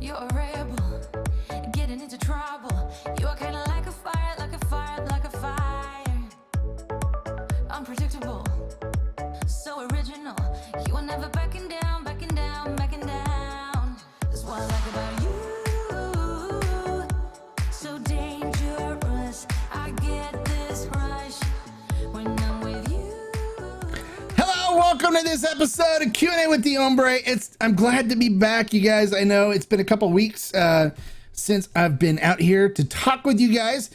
You're a rebel, getting into trouble. You're kind of like a fire, like a fire, like a fire. Unpredictable, so original. You are never backing down, backing down, backing down. That's what I like about you. So dangerous, I get this rush when I'm with you. Hello, welcome to this episode of Q&A with the Hombre. I'm glad to be back, you guys. I know it's been a couple weeks since I've been out here to talk with you guys.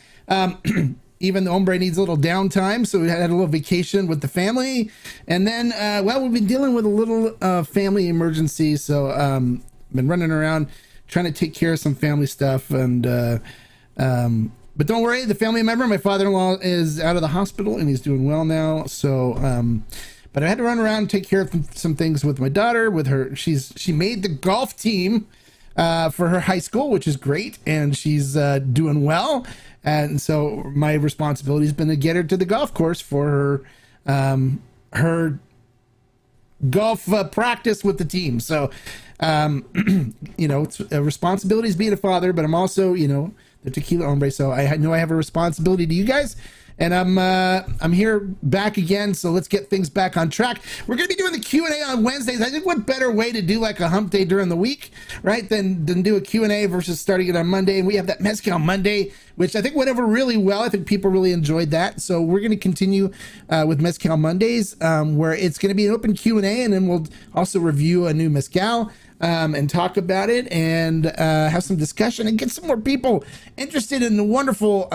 Even the Hombre needs a little downtime, so we had a little vacation with the family. And then, well, we've been dealing with a little family emergency, so been running around trying to take care of some family stuff. And but don't worry, the family member, my father-in-law, is out of the hospital and he's doing well now. So but I had to run around and take care of some things with my daughter. With her, she made the golf team for her high school, which is great, and she's doing well. And so my responsibility has been to get her to the golf course for her golf practice with the team. So you know, it's a responsibility is being a father, but I'm also, you know, the Tequila Hombre, so I know I have a responsibility to you guys. And I'm here back again, so let's get things back on track. We're going to be doing the Q&A on Wednesdays. I think what better way to do like a hump day during the week, right, than do a Q&A versus starting it on Monday. And we have that Mezcal Monday, which I think went over really well. I think people really enjoyed that. So we're going to continue with Mezcal Mondays, where it's going to be an open Q&A, and then we'll also review a new Mezcal and talk about it and have some discussion and get some more people interested in the wonderful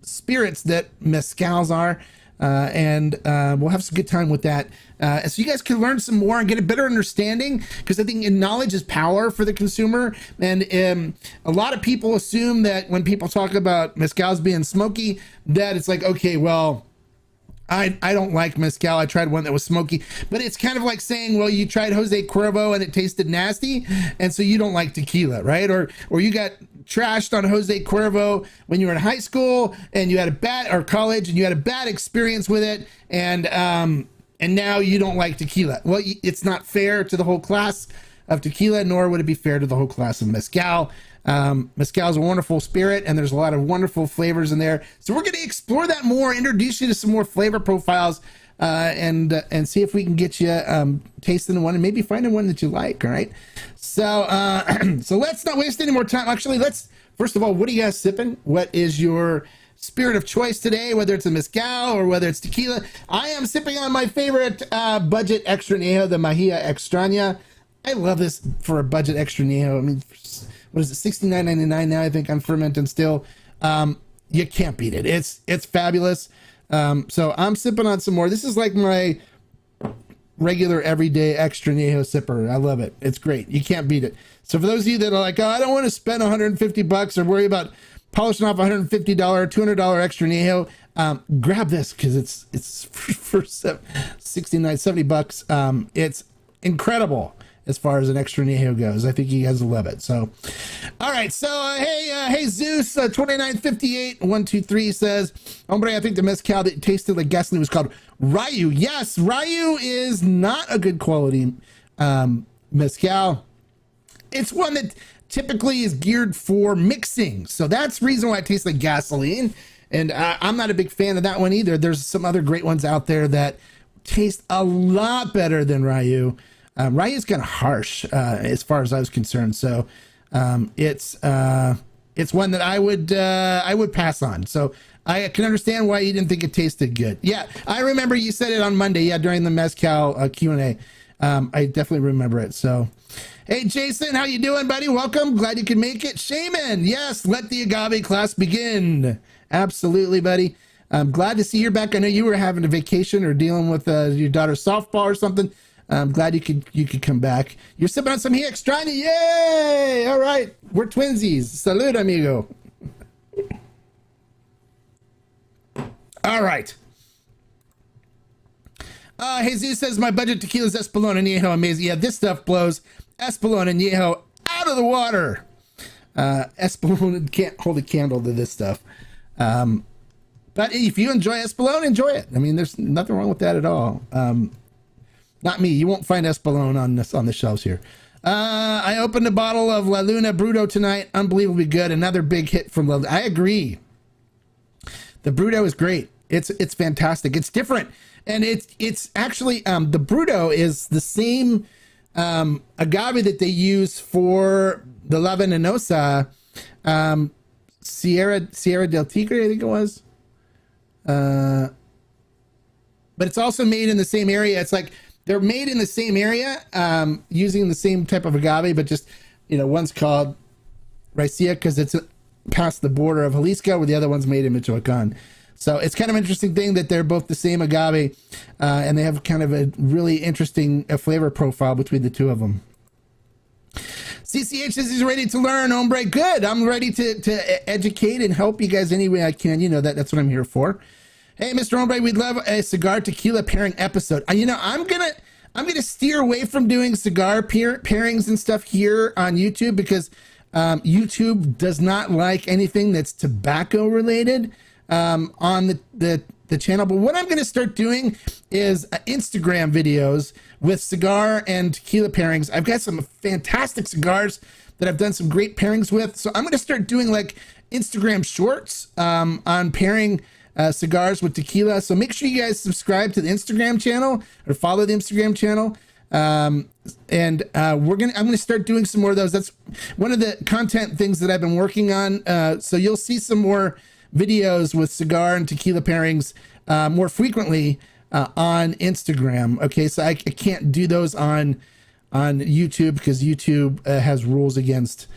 spirits that mezcals are, and we'll have some good time with that, so you guys can learn some more and get a better understanding, because I think knowledge is power for the consumer. And a lot of people assume that when people talk about mezcals being smoky, that it's like, okay, well, I don't like mezcal. I tried one that was smoky, but it's kind of like saying, well, you tried Jose Cuervo and it tasted nasty, and so you don't like tequila, right? Or you got trashed on Jose Cuervo when you were in high school and you had a bad, or college, and you had a bad experience with it, and now you don't like tequila. Well, it's not fair to the whole class of tequila, nor would it be fair to the whole class of mezcal. Mezcal is a wonderful spirit, and there's a lot of wonderful flavors in there. So we're going to explore that more, introduce you to some more flavor profiles, and see if we can get you tasting one and maybe finding one that you like. All right. So so let's not waste any more time. Actually, first of all, what are you guys sipping? What is your spirit of choice today, whether it's a mezcal or whether it's tequila? I am sipping on my favorite budget extra añejo, the Mahia Extraña. I love this for a budget extra añejo. I mean, what is it, $69.99 now, I think, on ferment and still. You can't beat it. It's fabulous. So I'm sipping on some more. This is like my regular everyday extra añejo sipper. I love it. It's great. You can't beat it. So for those of you that are like, oh, I don't want to spend $150 or worry about polishing off $150, $200 extra añejo, grab this, because it's for 69, 70 bucks. It's incredible as far as an extra añejo goes. I think you guys will love it. So, all right. So, hey, Zeus, 2958 123 says, Hombre, I think the mezcal that tasted like gasoline was called Ryu. Yes, Ryu is not a good quality mezcal. It's one that typically is geared for mixing. So that's the reason why it tastes like gasoline. And I'm not a big fan of that one either. There's some other great ones out there that taste a lot better than Ryu. Ryu is kind of harsh as far as I was concerned, so it's one that I would pass on. So I can understand why you didn't think it tasted good. Yeah, I remember you said it on Monday. Yeah, during the mezcal Q&A, I definitely remember it. So, hey Jason, how you doing, buddy? Welcome. Glad you could make it. Shaman, yes, let the agave class begin. Absolutely, buddy. I'm glad to see you're back. I know you were having a vacation or dealing with your daughter's softball or something. I'm glad you could come back. You're sipping on some Mahia Extraña. Yay! All right. We're twinsies. Salud, amigo. All right. Jesus says, my budget tequila's Espolón Añejo. Amazing. Yeah, this stuff blows Espolón Añejo out of the water. Espolón can't hold a candle to this stuff. But if you enjoy Espolón, enjoy it. I mean, there's nothing wrong with that at all. Not me. You won't find Espolón on the shelves here. I opened a bottle of La Luna Bruto tonight. Unbelievably good. Another big hit from La Luna. I agree. The Bruto is great. It's fantastic. It's different. And it's actually, the Bruto is the same agave that they use for the La Venenosa, Sierra del Tigre, I think it was. But it's also made in the same area. It's like they're made in the same area, using the same type of agave, but just, one's called Raicilla because it's past the border of Jalisco, where the other one's made in Michoacan. So it's kind of an interesting thing that they're both the same agave, and they have kind of a really interesting flavor profile between the two of them. CCH says he's ready to learn, hombre. Good. I'm ready to educate and help you guys any way I can. That's what I'm here for. Hey, Mr. Hombre, we'd love a cigar tequila pairing episode. I'm gonna steer away from doing cigar pairings and stuff here on YouTube because YouTube does not like anything that's tobacco related on the channel. But what I'm going to start doing is Instagram videos with cigar and tequila pairings. I've got some fantastic cigars that I've done some great pairings with. So I'm going to start doing like Instagram shorts on pairing cigars with tequila. So make sure you guys subscribe to the Instagram channel or follow the Instagram channel. I'm going to start doing some more of those. That's one of the content things that I've been working on. So you'll see some more videos with cigar and tequila pairings more frequently on Instagram. Okay, so I can't do those on YouTube because YouTube has rules against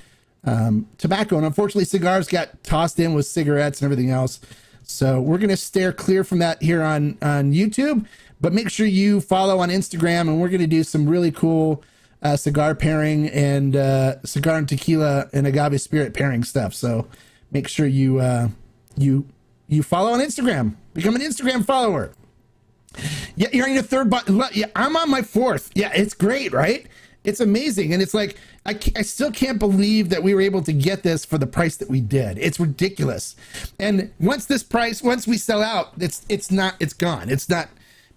tobacco, and unfortunately cigars got tossed in with cigarettes and everything else. So we're going to steer clear from that here on YouTube, but make sure you follow on Instagram, and we're going to do some really cool cigar pairing and cigar and tequila and agave spirit pairing stuff. So make sure you follow on Instagram. Become an Instagram follower. Yeah, you're on your third bottle. Yeah, I'm on my fourth. Yeah, it's great, right? It's amazing. And it's like, I still can't believe that we were able to get this for the price that we did. It's ridiculous. And once we sell out, it's gone. It's not,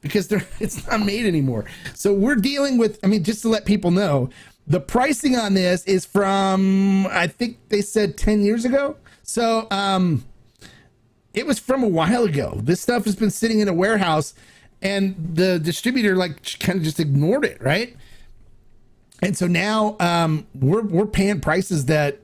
because it's not made anymore. So we're dealing with, just to let people know, the pricing on this is from, I think they said 10 years ago. So, it was from a while ago. This stuff has been sitting in a warehouse, and the distributor kind of just ignored it, right? And so now we're paying prices that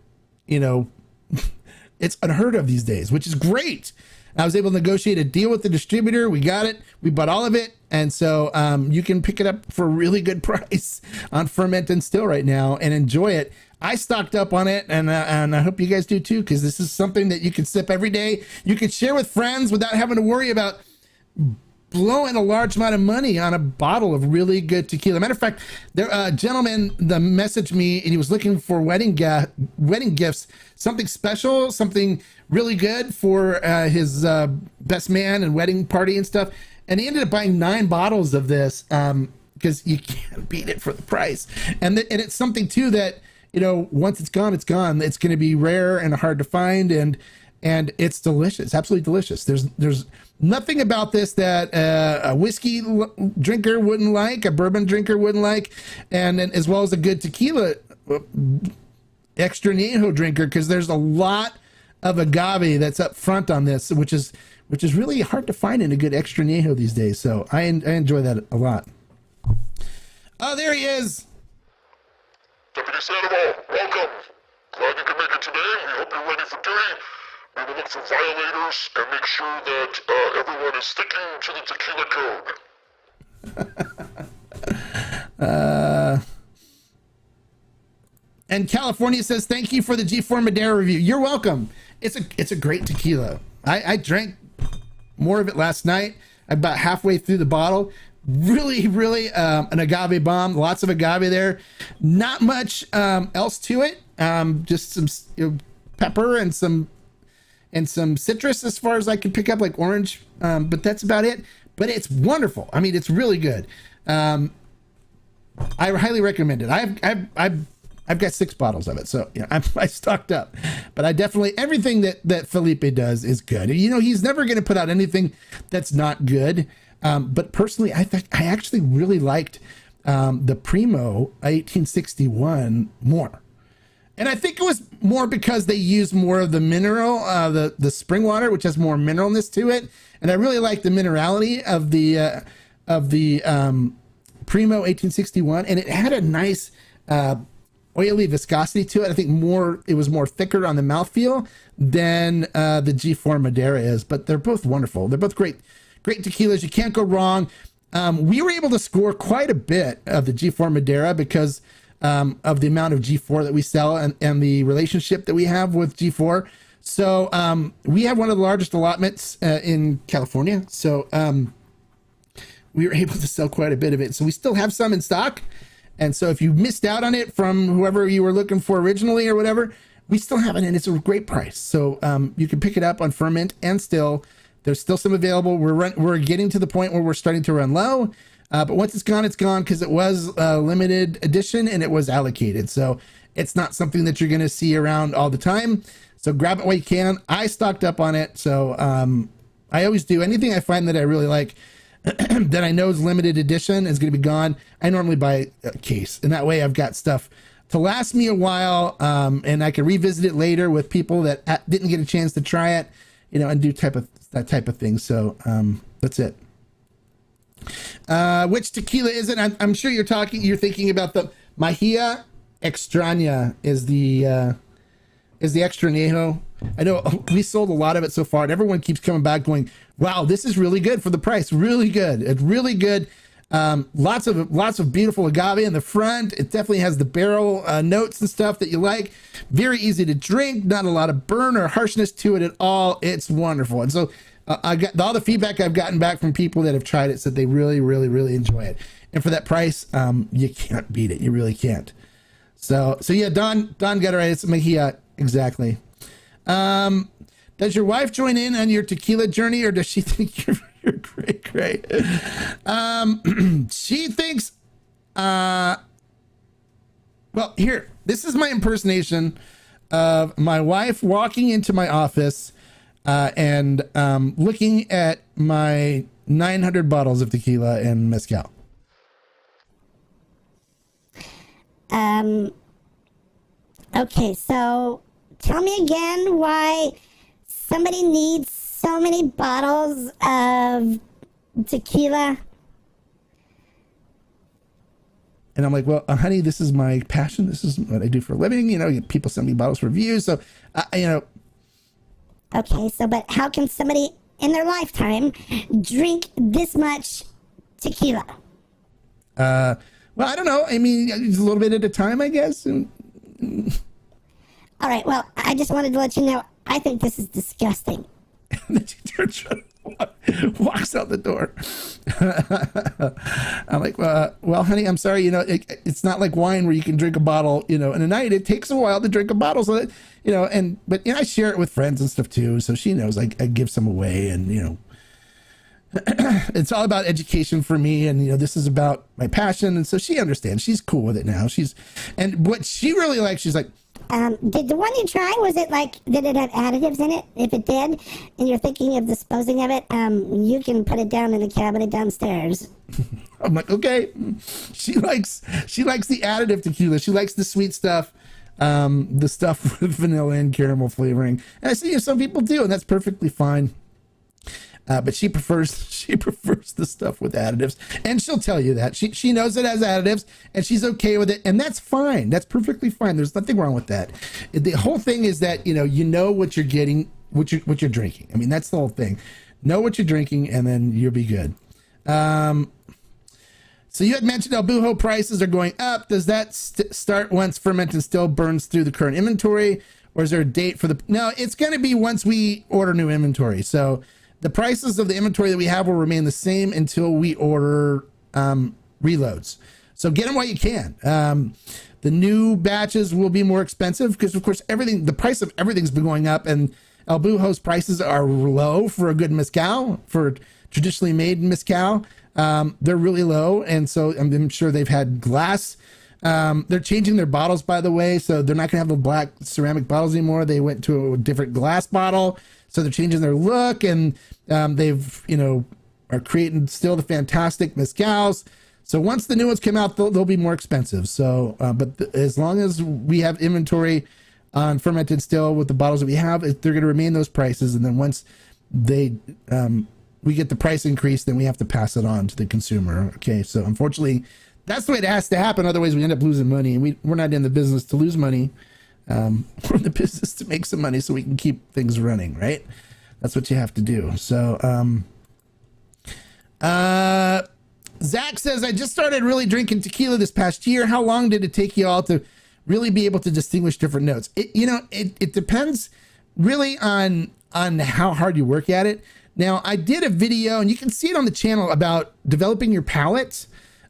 it's unheard of these days, which is great. I was able to negotiate a deal with the distributor. We got it. We bought all of it, and so you can pick it up for a really good price on Ferment and Still right now and enjoy it. I stocked up on it, and I hope you guys do too, because this is something that you can sip every day. You can share with friends without having to worry about blowing a large amount of money on a bottle of really good tequila. Matter of fact, there a gentleman that messaged me, and he was looking for wedding gifts, something special, something really good for his best man and wedding party and stuff. And he ended up buying 9 bottles of this because you can't beat it for the price. And it's something too that, once it's gone, it's gone. It's going to be rare and hard to find, and it's delicious, absolutely delicious. There's nothing about this that a whiskey drinker wouldn't like, a bourbon drinker wouldn't like, and as well as a good tequila extra añejo drinker, because there's a lot of agave that's up front on this, which is really hard to find in a good extra añejo these days. So I enjoy that a lot. Oh, there he is. Deputy Sandoval, welcome. Glad you can make it today. We hope you're ready for duty. We will look for violators and make sure that everyone is sticking to the tequila code. And California says, thank you for the G4 Madera review. You're welcome. It's a great tequila. I drank more of it last night. I'm about halfway through the bottle. Really, really an agave bomb. Lots of agave there. Not much else to it. Just some pepper and some citrus as far as I could pick up, like orange. But that's about it. But it's wonderful. It's really good. I highly recommend it. I've got 6 bottles of it, so I stocked up. But I definitely, everything that Felipe does is good. He's never going to put out anything that's not good. But personally, I actually really liked the Primo 1861 more. And I think it was more because they used more of the mineral, the spring water, which has more mineralness to it. And I really like the minerality of the Primo 1861, and it had a nice oily viscosity to it. I think it was more thicker on the mouthfeel than the G4 Madera is, but they're both wonderful. They're both great tequilas. You can't go wrong. We were able to score quite a bit of the G4 Madera because of the amount of G4 that we sell and the relationship that we have with G4. So we have one of the largest allotments in California. So we were able to sell quite a bit of it. So we still have some in stock. And so if you missed out on it from whoever you were looking for originally or whatever, we still have it, and it's a great price. So you can pick it up on Ferment and Still. There's still some available. We're getting to the point where we're starting to run low. But once it's gone because it was a limited edition and it was allocated. So it's not something that you're going to see around all the time. So grab it while you can. I stocked up on it. So I always do. Anything I find that I really like that I know is limited edition is going to be gone, I normally buy a case. And that way I've got stuff to last me a while, and I can revisit it later with people that didn't get a chance to try it, and do that type of thing. So that's it. Which tequila is it? I'm sure you're thinking about the Mahia Extraña is the extra añejo. I know we sold a lot of it so far, and everyone keeps coming back going, wow, this is really good for the price. Really good. It's really good. Lots of beautiful agave in the front. It definitely has the barrel notes and stuff that you like. Very easy to drink. Not a lot of burn or harshness to it at all. It's wonderful. And so I got all the feedback I've gotten back from people that have tried it said they really, really, really enjoy it. And for that price, you can't beat it. You really can't. So yeah, Don got it right. It's Mahia. Exactly. Does your wife join in on your tequila journey, or does she think you're great? She thinks, well, here, this is my impersonation of my wife walking into my office and looking at my 900 bottles of tequila and mezcal. Okay, so tell me again why somebody needs so many bottles of tequila. And I'm like, well, honey, this is my passion. This is what I do for a living. People send me bottles for reviews. So, Okay, so but how can somebody in their lifetime drink this much tequila? Well, I don't know. I mean, it's a little bit at a time, I guess. All right, well, I just wanted to let you know, I think this is disgusting. Walks out the door. I'm like, well, honey, I'm sorry. It's not like wine where you can drink a bottle, in a night. It takes a while to drink a bottle. So that, but I share it with friends and stuff too. So she knows I give some away, and, it's all about education for me. And, this is about my passion. And so she understands. She's cool with it now. And what she really likes, she's like, did the one you tried, did it have additives in it? If it did, and you're thinking of disposing of it, you can put it down in the cabinet downstairs. I'm like, okay. She likes the additive tequila. She likes the sweet stuff, the stuff with vanilla and caramel flavoring. And I see some people do, and that's perfectly fine. But she prefers the stuff with additives, and she'll tell you that she knows it has additives, and she's okay with it, and that's fine. That's perfectly fine. There's nothing wrong with that. The whole thing is that you know what you're getting, what you're drinking. I mean, that's the whole thing. Know what you're drinking, and then you'll be good. So you had mentioned El Bujo prices are going up. Does that start once Ferment and Still burns through the current inventory, or is there a date for the? No, it's going to be once we order new inventory. So the prices of the inventory that we have will remain the same until we order reloads. So get them while you can. The new batches will be more expensive because, of course, the price of everything's been going up, and El Bujo's prices are low for a good mezcal, for traditionally made mezcal. They're really low, and so I'm sure they've had glass. They're changing their bottles, by the way, so they're not going to have the black ceramic bottles anymore. They went to a different glass bottle. So they're changing their look, and they've, are creating still the fantastic mezcals. So once the new ones come out, they'll be more expensive. So, as long as we have inventory on fermented still with the bottles that we have, they're going to remain those prices. And then once they, we get the price increase, then we have to pass it on to the consumer. Okay. So unfortunately, that's the way it has to happen. Otherwise we end up losing money, and we're not in the business to lose money. We're in the business to make some money so we can keep things running, right? That's what you have to do. So, Zach says, I just started really drinking tequila this past year. How long did it take you all to really be able to distinguish different notes? It depends really on how hard you work at it. Now, I did a video, and you can see it on the channel, about developing your palate.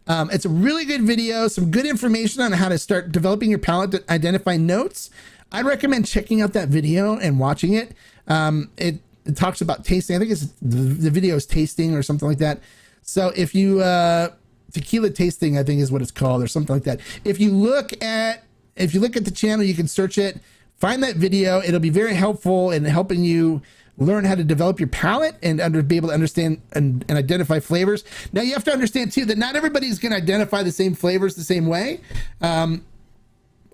It's a really good video, some good information on how to start developing your palate to identify notes. I'd recommend checking out that video and watching it. It talks about tasting. I think it's the video is tasting or something like that. So if you tequila tasting, I think is what it's called, or something like that. If you look at the channel, you can search it, find that video. It'll be very helpful in helping you learn how to develop your palate and be able to understand and identify flavors. Now you have to understand too that not everybody's going to identify the same flavors the same way. A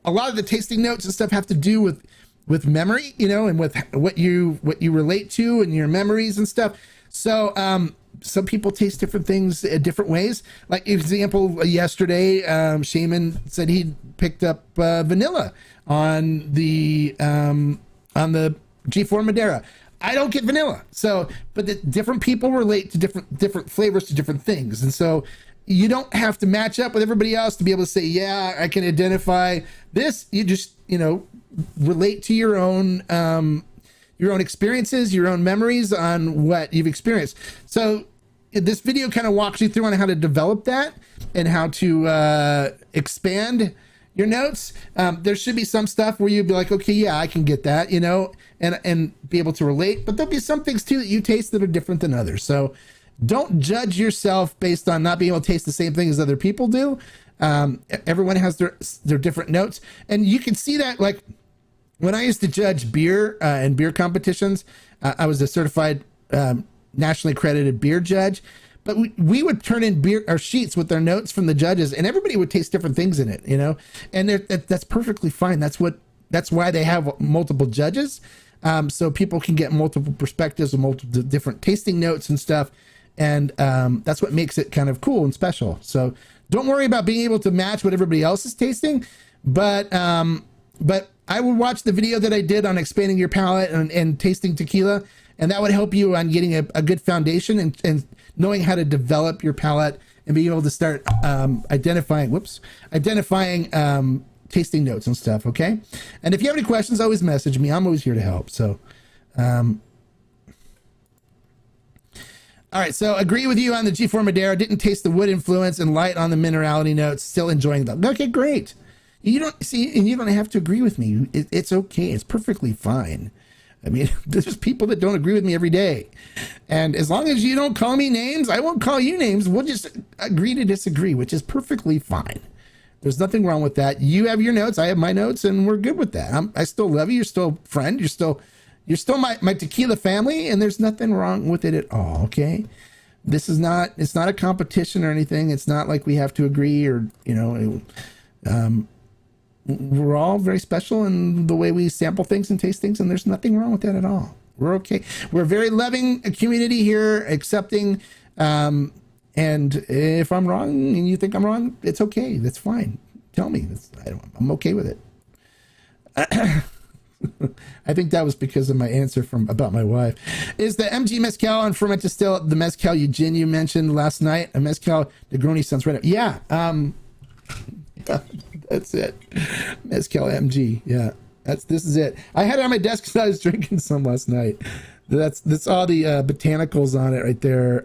lot of the tasting notes and stuff have to do with memory, and with what you relate to and your memories and stuff. So some people taste different things in different ways. Like example, yesterday, Shaman said he picked up vanilla on the G4 Madeira. I don't get vanilla. So, but the different people relate to different flavors to different things. And so you don't have to match up with everybody else to be able to say, yeah, I can identify this. You just, relate to your own experiences, your own memories on what you've experienced. So this video kind of walks you through on how to develop that and how to expand your notes. There should be some stuff where you'd be like, okay, yeah, I can get that, and be able to relate. But there'll be some things too that you taste that are different than others. So don't judge yourself based on not being able to taste the same thing as other people do. Everyone has their different notes, and you can see that. Like when I used to judge beer and beer competitions, I was a certified nationally accredited beer judge. But we would turn in beer or sheets with their notes from the judges, and everybody would taste different things in it, and that's perfectly fine. That's why they have multiple judges, so people can get multiple perspectives and multiple different tasting notes and stuff, and that's what makes it kind of cool and special. So don't worry about being able to match what everybody else is tasting, but I would watch the video that I did on expanding your palate and tasting tequila, and that would help you on getting a good foundation and knowing how to develop your palate and being able to start identifying tasting notes and stuff. Okay. And if you have any questions, always message me. I'm always here to help. So, all right. So agree with you on the G4 Madeira. Didn't taste the wood influence and light on the minerality notes. Still enjoying them. Okay, great. You don't see, and you don't have to agree with me. It's okay. It's perfectly fine. I mean, there's people that don't agree with me every day. And as long as you don't call me names, I won't call you names. We'll just agree to disagree, which is perfectly fine. There's nothing wrong with that. You have your notes, I have my notes, and we're good with that. I still love you. You're still a friend. You're still my tequila family, and there's nothing wrong with it at all. Okay. It's not a competition or anything. It's not like we have to agree or, we're all very special in the way we sample things and taste things, and there's nothing wrong with that at all. We're okay. We're a very loving community here, accepting. And if I'm wrong and you think I'm wrong, it's okay. That's fine. Tell me. I'm okay with it. I think that was because of my answer about my wife. Is the MG Mezcal on fermented still the Mezcal you mentioned last night? A Mezcal Negronis sounds right up. Yeah. That's it. Mezcal MG. Yeah. This is it. I had it on my desk because I was drinking some last night. That's all the botanicals on it right there.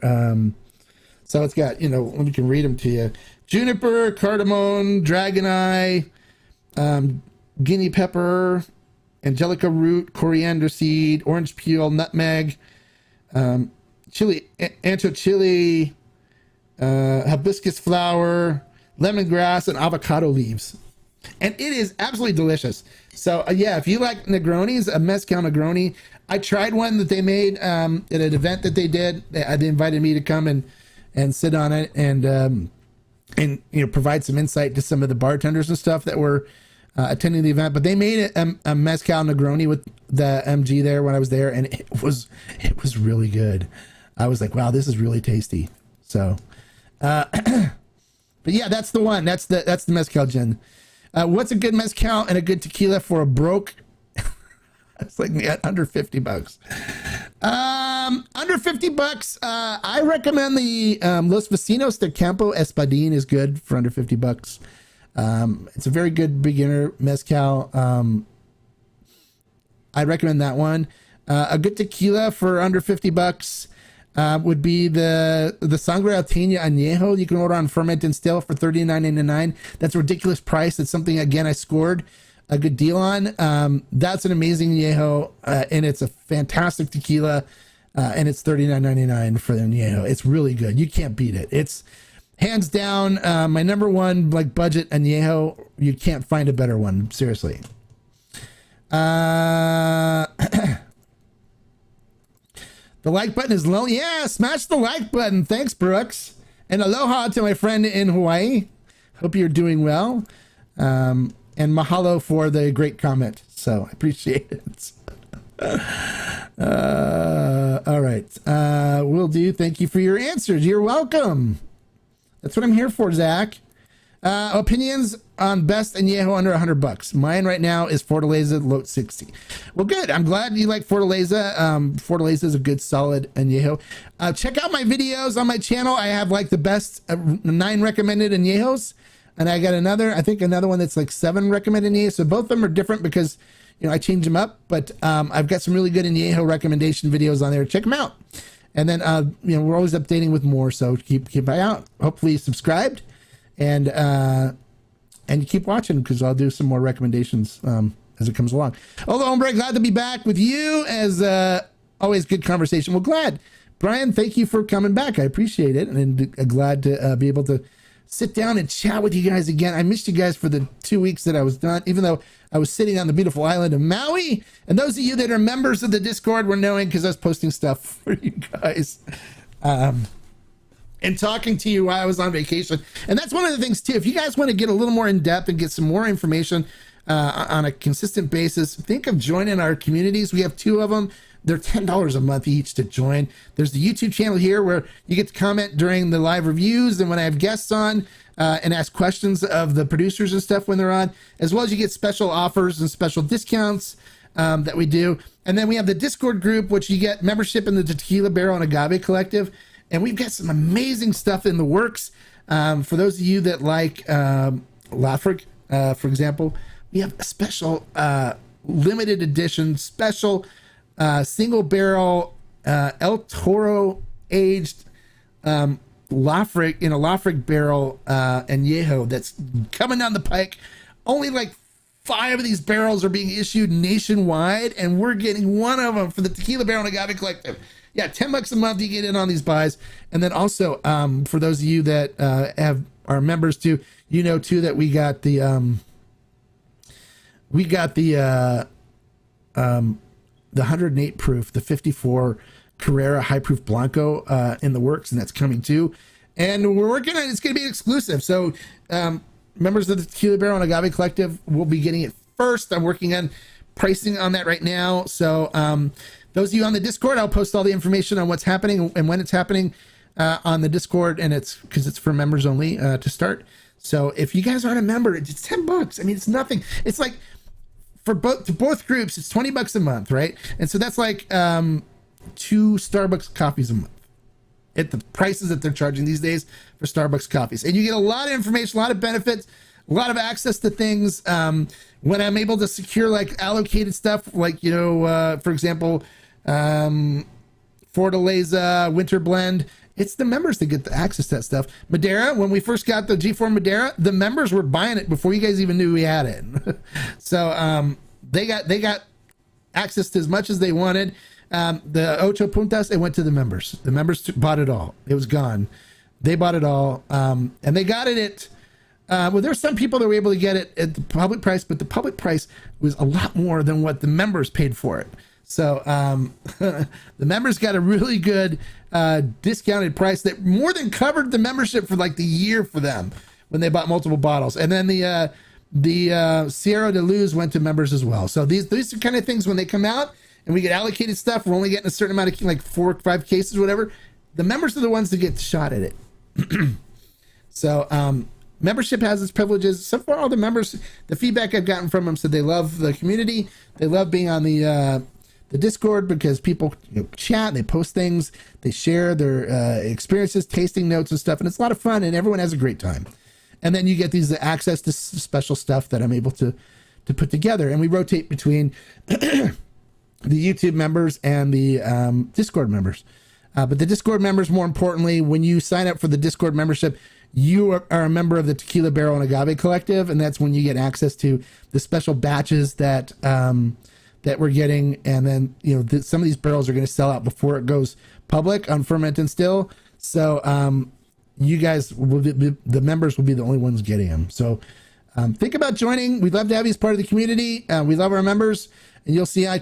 So it's got, we can read them to you. Juniper, cardamom, dragon eye, guinea pepper, angelica root, coriander seed, orange peel, nutmeg, chili, ancho chili, hibiscus flower, lemongrass, and avocado leaves. And it is absolutely delicious. So yeah, if you like Negronis, a mezcal Negroni, I tried one that they made at an event that they did. They invited me to come and sit on it, and and provide some insight to some of the bartenders and stuff that were attending the event. But they made a mezcal Negroni with the MG there when I was there, and it was really good. I was like, wow, this is really tasty. So, but yeah, that's the one. That's the mezcal gin. What's a good mezcal and a good tequila for a broke? It's like under $50. Under $50. I recommend the Los Vecinos de Campo Espadín is good for under $50. It's a very good beginner mezcal. I recommend that one. A good tequila for under $50 would be the Sangre Alteña Añejo. You can order on Ferment and Still for $39.99. That's a ridiculous price. It's something, again, I scored a good deal on. That's an amazing añejo, and it's a fantastic tequila, and it's $39.99 for the añejo. It's really good. You can't beat it. It's hands down my number one budget añejo. You can't find a better one, seriously. The like button is low. Yeah, smash the like button. Thanks, Brooks, and aloha to my friend in Hawaii. Hope you're doing well. And mahalo for the great comment. So I appreciate it. All right. Will do. Thank you for your answers. You're welcome. That's what I'm here for, Zach. Opinions on best añejo under $100. Mine right now is Fortaleza Lot 60. Well, good. I'm glad you like Fortaleza. Fortaleza is a good, solid añejo. Check out my videos on my channel. I have the best 9 recommended añejos. And I got another one that's 7 recommended añejos. So both of them are different because, I change them up. But I've got some really good añejo recommendation videos on there. Check them out. And then, we're always updating with more. So keep an eye out. Hopefully subscribed. And you keep watching because I'll do some more recommendations as it comes along. Hola, hombre. Glad to be back with you. As always, good conversation. Well, glad. Brian, thank you for coming back. I appreciate it. And glad to be able to sit down and chat with you guys again. I missed you guys for the 2 weeks that I was done, even though I was sitting on the beautiful island of Maui. And those of you that are members of the Discord were knowing because I was posting stuff for you guys and talking to you while I was on vacation. And that's one of the things too. If you guys want to get a little more in depth and get some more information on a consistent basis, think of joining our communities. We have 2 of them. They're $10 a month each to join. There's the YouTube channel here where you get to comment during the live reviews and when I have guests on and ask questions of the producers and stuff when they're on, as well as you get special offers and special discounts that we do. And then we have the Discord group, which you get membership in the Tequila Barrel and Agave Collective. And we've got some amazing stuff in the works. For those of you that like Lafric, for example, we have a special limited edition, special single barrel El Toro aged Lafric in a Lafric barrel añejo that's coming down the pike. Only 5 of these barrels are being issued nationwide, and we're getting one of them for the Tequila Barrel and Agave Collective. Yeah, $10 a month you get in on these buys. And then also for those of you that are members too, too that we got the 108 proof, the 54 Carrera high proof Blanco in the works, and that's coming too. And we're working on it. It's going to be exclusive. So members of the Tequila Barrel and Agave Collective will be getting it first. I'm working on pricing on that right now. So those of you on the Discord, I'll post all the information on what's happening and when it's happening on the Discord, and it's because it's for members only to start. So if you guys aren't a member, it's $10. I mean, it's nothing. It's for both groups, it's $20 a month, right? And so that's 2 Starbucks coffees a month at the prices that they're charging these days for Starbucks coffees. And you get a lot of information, a lot of benefits, a lot of access to things. When I'm able to secure allocated stuff, for example, Fortaleza Winter Blend, it's the members that get the access to that stuff. Madeira, when we first got the G4 Madeira, the members were buying it before you guys even knew we had it. So they got access to as much as they wanted. The Ocho Puntas, it went to the members. The members bought it all. It was gone. They bought it all. And they got it at, there's some people that were able to get it at the public price, but the public price was a lot more than what the members paid for it. So the members got a really good discounted price that more than covered the membership for like the year for them when they bought multiple bottles. And then the Sierra de Luz went to members as well. So these are kind of things when they come out and we get allocated stuff, we're only getting a certain amount of, like 4 or 5 cases, whatever. The members are the ones that get the shot at it. So membership has its privileges. So far, all the members, the feedback I've gotten from them said they love the community. They love being on the Discord because people chat, they post things, they share their experiences, tasting notes and stuff, and it's a lot of fun, and everyone has a great time. And then you get these access to special stuff that I'm able to put together, and we rotate between the YouTube members and the Discord members. But the Discord members, more importantly, when you sign up for the Discord membership, you are a member of the Tequila Barrel and Agave Collective, and that's when you get access to the special batches that we're getting. And then, some of these barrels are going to sell out before it goes public on Ferment and Still. So you guys, the members will be the only ones getting them. So think about joining. We'd love to have you as part of the community. We love our members. And you'll see I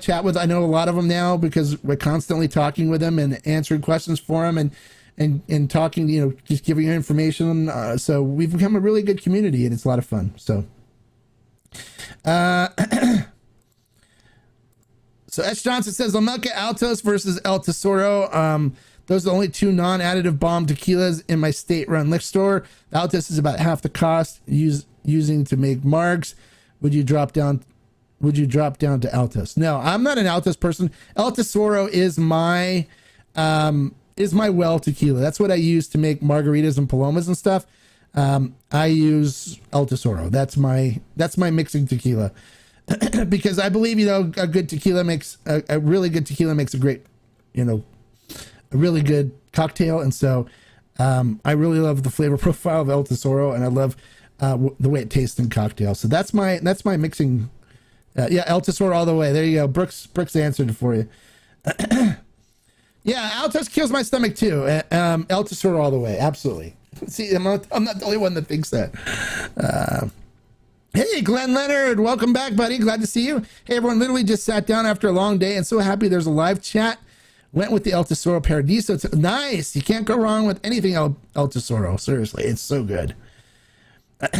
know a lot of them now because we're constantly talking with them and answering questions for them and talking, just giving you information. So we've become a really good community and it's a lot of fun. So, so S. Johnson says, La Melca Altos versus El Tesoro. Those are the only 2 non-additive bomb tequilas in my state-run liquor store. The Altos is about half the cost using to make margs. Would you drop down to Altos? No, I'm not an Altos person. El Tesoro is my well tequila. That's what I use to make margaritas and palomas and stuff. I use El Tesoro. That's my mixing tequila because I believe, a good tequila makes a really good tequila makes a great, a really good cocktail. And so, I really love the flavor profile of El Tesoro, and I love, the way it tastes in cocktails. So that's my mixing. Yeah, El Tesoro all the way. There you go. Brooks answered it for you. Yeah, Altos kills my stomach too. El Tesoro all the way. Absolutely. See, I'm not the only one that thinks that. Hey, Glenn Leonard. Welcome back, buddy. Glad to see you. Hey, everyone. Literally just sat down after a long day and so happy there's a live chat. Went with the El Tesoro Paradiso. It's nice. You can't go wrong with anything El Tesoro. Seriously, it's so good.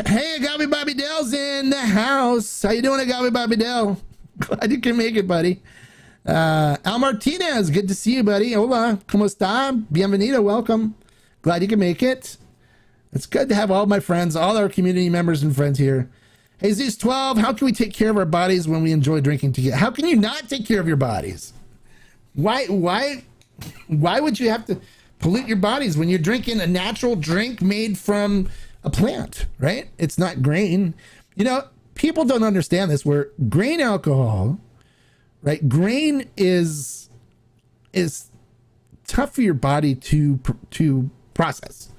Hey, Agave Bobby Dell's in the house. How you doing, Agave Bobby Dell? Glad you can make it, buddy. Al Martinez, good to see you, buddy. Hola, ¿cómo está? Bienvenido, welcome. Glad you can make it. It's good to have all my friends, all our community members and friends here. Hey, Zeus12, how can we take care of our bodies when we enjoy drinking together? How can you not take care of your bodies? Why would you have to pollute your bodies when you're drinking a natural drink made from a plant, right? It's not grain. People don't understand this, where grain alcohol, right? Grain is tough for your body to process.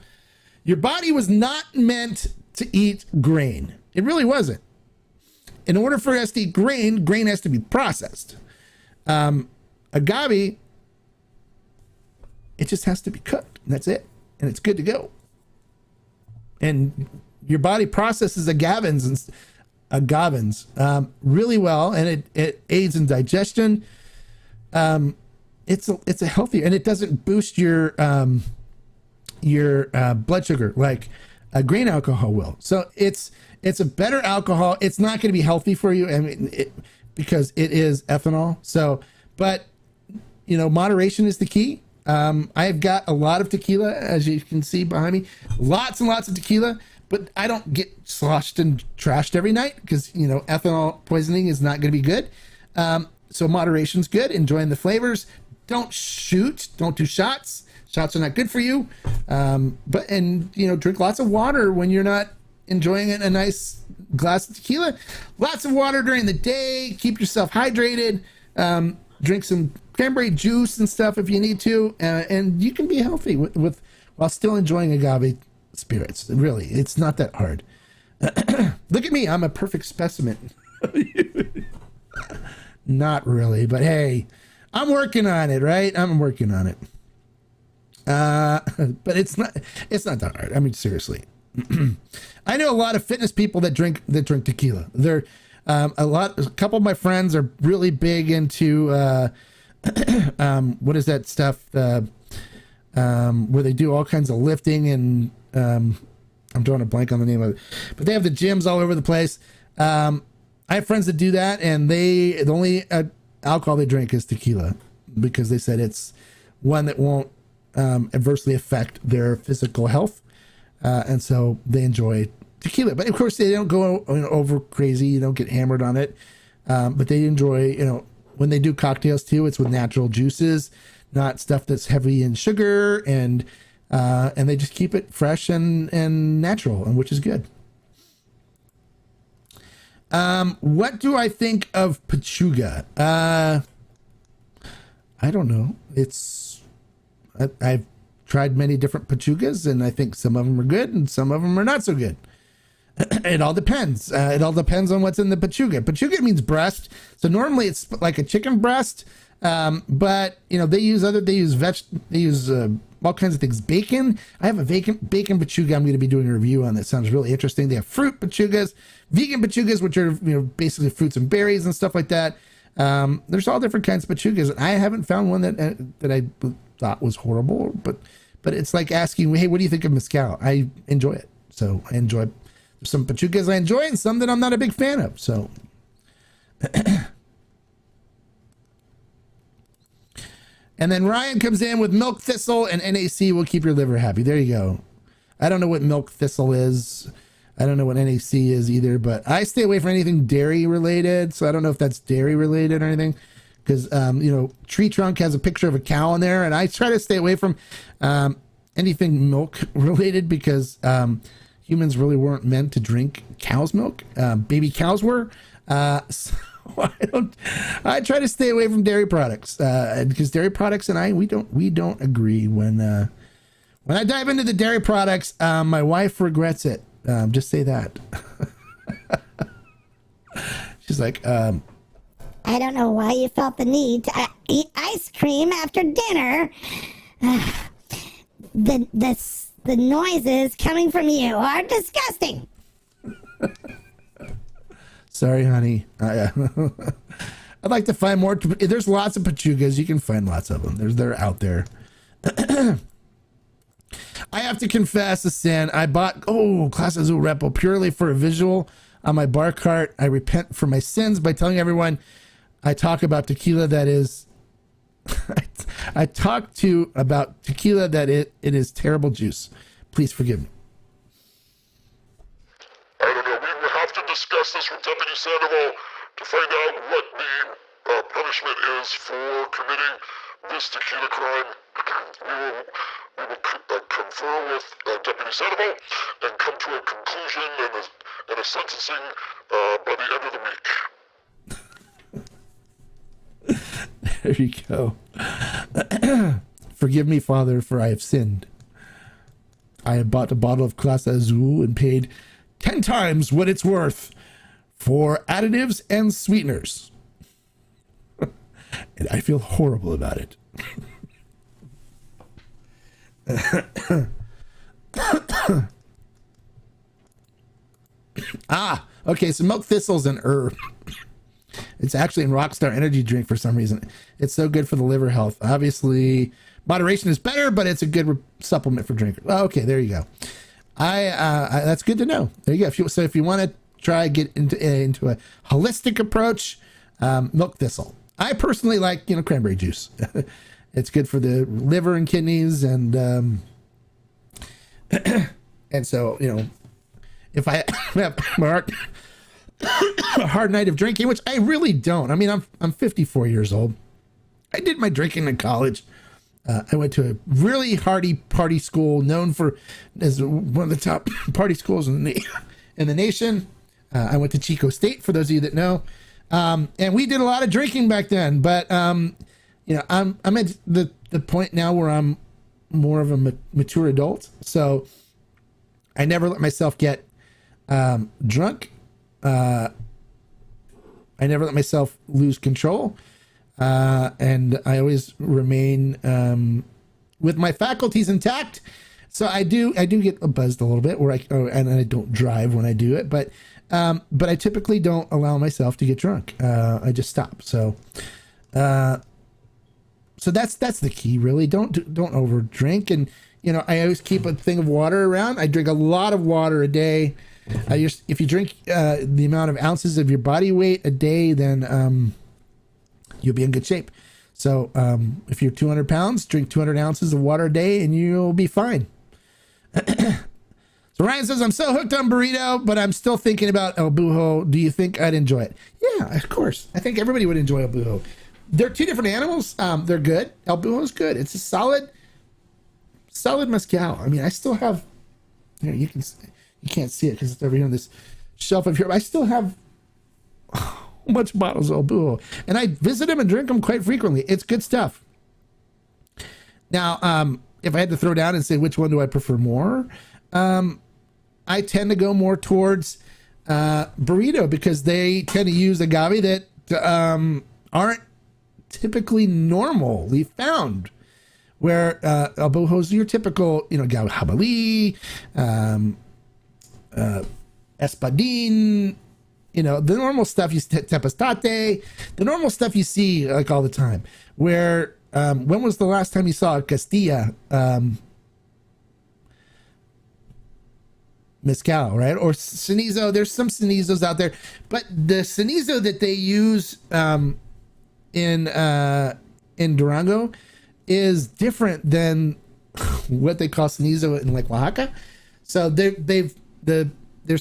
Your body was not meant to eat grain. It really wasn't. In order for us to eat grain has to be processed. Agave, it just has to be cooked, and that's it. And it's good to go. And your body processes agavins really well, and it aids in digestion. It's a healthier, and it doesn't boost your blood sugar like grain alcohol will. So it's a better alcohol. It's not going to be healthy for you, because it is ethanol. So, but moderation is the key. I've got a lot of tequila, as you can see behind me, lots and lots of tequila, but I don't get sloshed and trashed every night because, ethanol poisoning is not going to be good. So moderation's good. Enjoying the flavors. Don't shoot. Don't do shots. Shots are not good for you. Drink lots of water when you're not enjoying a nice glass of tequila. Lots of water during the day. Keep yourself hydrated. Drink some cranberry juice and stuff if you need to, and you can be healthy with while still enjoying agave spirits. Really, it's not that hard. Look at me, I'm a perfect specimen. Not really, but hey, I'm working on it, right? I'm working on it. But it's not that hard. I mean, seriously. I know a lot of fitness people that drink tequila. They're A couple of my friends are really big into what is that stuff where they do all kinds of lifting and I'm drawing a blank on the name of it, but they have the gyms all over the place. I have friends that do that, and the only alcohol they drink is tequila because they said it's one that won't adversely affect their physical health, and so they enjoy tequila. But of course, they don't go over crazy. You don't get hammered on it, but they enjoy. When they do cocktails too, it's with natural juices, not stuff that's heavy in sugar, and they just keep it fresh and natural, and which is good. What do I think of Pachuga? I don't know. I've tried many different Pachugas, and I think some of them are good and some of them are not so good. It all depends. It all depends on what's in the Pachuga. Pachuga means breast, so normally it's like a chicken breast. But they use all kinds of things. Bacon. I have a bacon Pachuga. I'm going to be doing a review on that. Sounds really interesting. They have fruit Pachugas, vegan Pachugas, which are basically fruits and berries and stuff like that. There's all different kinds of Pachugas. I haven't found one that I thought was horrible, but it's like asking, hey, what do you think of mezcal? I enjoy it. So I enjoy some Pachugas I enjoy and some that I'm not a big fan of. So. And then Ryan comes in with milk thistle and NAC will keep your liver happy. There you go. I don't know what milk thistle is. I don't know what NAC is either, but I stay away from anything dairy related. So I don't know if that's dairy related or anything. Because, Tree Trunk has a picture of a cow in there. And I try to stay away from anything milk related because humans really weren't meant to drink cow's milk. Baby cows were. So I try to stay away from dairy products because dairy products and we don't agree. When I dive into the dairy products, my wife regrets it. Just say that. She's like, I don't know why you felt the need to eat ice cream after dinner. The noises coming from you are disgusting. Sorry, honey. I'd like to find more. There's lots of Pachugas. You can find lots of them. They're out there. I have to confess a sin. I bought Class Azul Repo purely for a visual on my bar cart. I repent for my sins by telling everyone I talk about tequila that is. I talk about tequila that it is terrible juice. Please forgive me. I don't know. We will have to discuss this with Deputy Sandoval to find out what the punishment is for committing this tequila crime. We will confer with Deputy Sandoval and come to a conclusion and a sentencing by the end of the week. There you go. Forgive me, Father, for I have sinned. I have bought a bottle of Clase Azul and paid 10 times what it's worth for additives and sweeteners. And I feel horrible about it. Okay, so milk thistle's an herb. It's actually in Rockstar energy drink for some reason. It's so good for the liver health. Obviously, moderation is better, but it's a good supplement for drinkers. Okay, there you go. That's good to know. There you go. If you want to try get into a holistic approach, milk thistle. I personally like cranberry juice. It's good for the liver and kidneys, and and so if I have a hard night of drinking, which I really don't. I mean, I'm 54 years old. I did my drinking in college. I went to a really hardy party school, known as one of the top party schools in the nation. I went to Chico State, for those of you that know, and we did a lot of drinking back then. But I'm at the point now where I'm more of a mature adult, so I never let myself get drunk. I never let myself lose control. And I always remain with my faculties intact. So I do get buzzed a little bit, and I don't drive when I do it, but I typically don't allow myself to get drunk. I just stop. So that's the key, really. Don't over drink. And I always keep a thing of water around. I drink a lot of water a day. If you drink the amount of ounces of your body weight a day, then you'll be in good shape. So if you're 200 pounds, drink 200 ounces of water a day and you'll be fine. So Ryan says, I'm so hooked on burrito, but I'm still thinking about El Bujo. Do you think I'd enjoy it? Yeah, of course. I think everybody would enjoy El Bujo. They're two different animals. They're good. El Bujo is good. It's a solid mezcal. I mean, I still have, you can't see it because it's over here on this shelf of here. I still have much bottles of El Bujo, and I visit them and drink them quite frequently. It's good stuff. Now, if I had to throw down and say which one do I prefer more, I tend to go more towards burrito because they tend to use agave that aren't typically normally found. Where El Bujo's your typical, agave jabali, espadín, the normal stuff you tempestate, the normal stuff you see like all the time. Where when was the last time you saw a Castilla mezcal, right? Or cenizo? There's some cenizos out there, but the cenizo that they use in Durango is different than what they call cenizo in like Oaxaca. So there's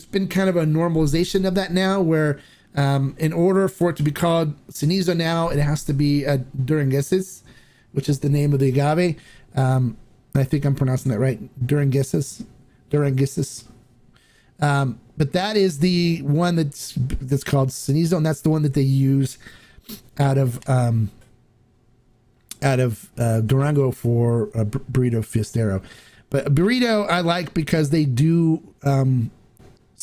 been kind of a normalization of that now, where in order for it to be called cenizo now, it has to be Duranguensis, which is the name of the agave. I think I'm pronouncing that right, Duranguensis. But that is the one that's called cenizo, and that's the one that they use out of Durango for burrito fiestero. But burrito I like because they do some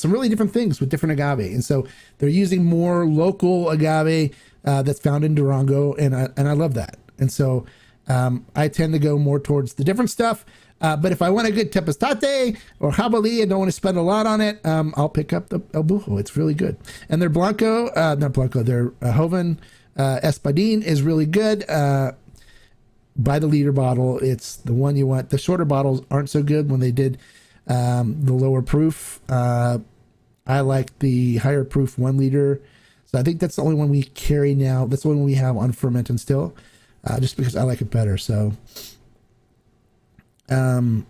really different things with different agave, and so they're using more local agave that's found in Durango, and I love that. And so I tend to go more towards the different stuff. But if I want a good tempestate or jabali and don't want to spend a lot on it, I'll pick up the El Bujo. It's really good. And their Blanco, not Blanco, their Joven Espadín is really good. By the liter bottle, it's the one you want. The shorter bottles aren't so good when they did the lower proof. I like the higher proof 1 liter. So I think that's the only one we carry now. That's the one we have on ferment and still, just because I like it better. So, yeah,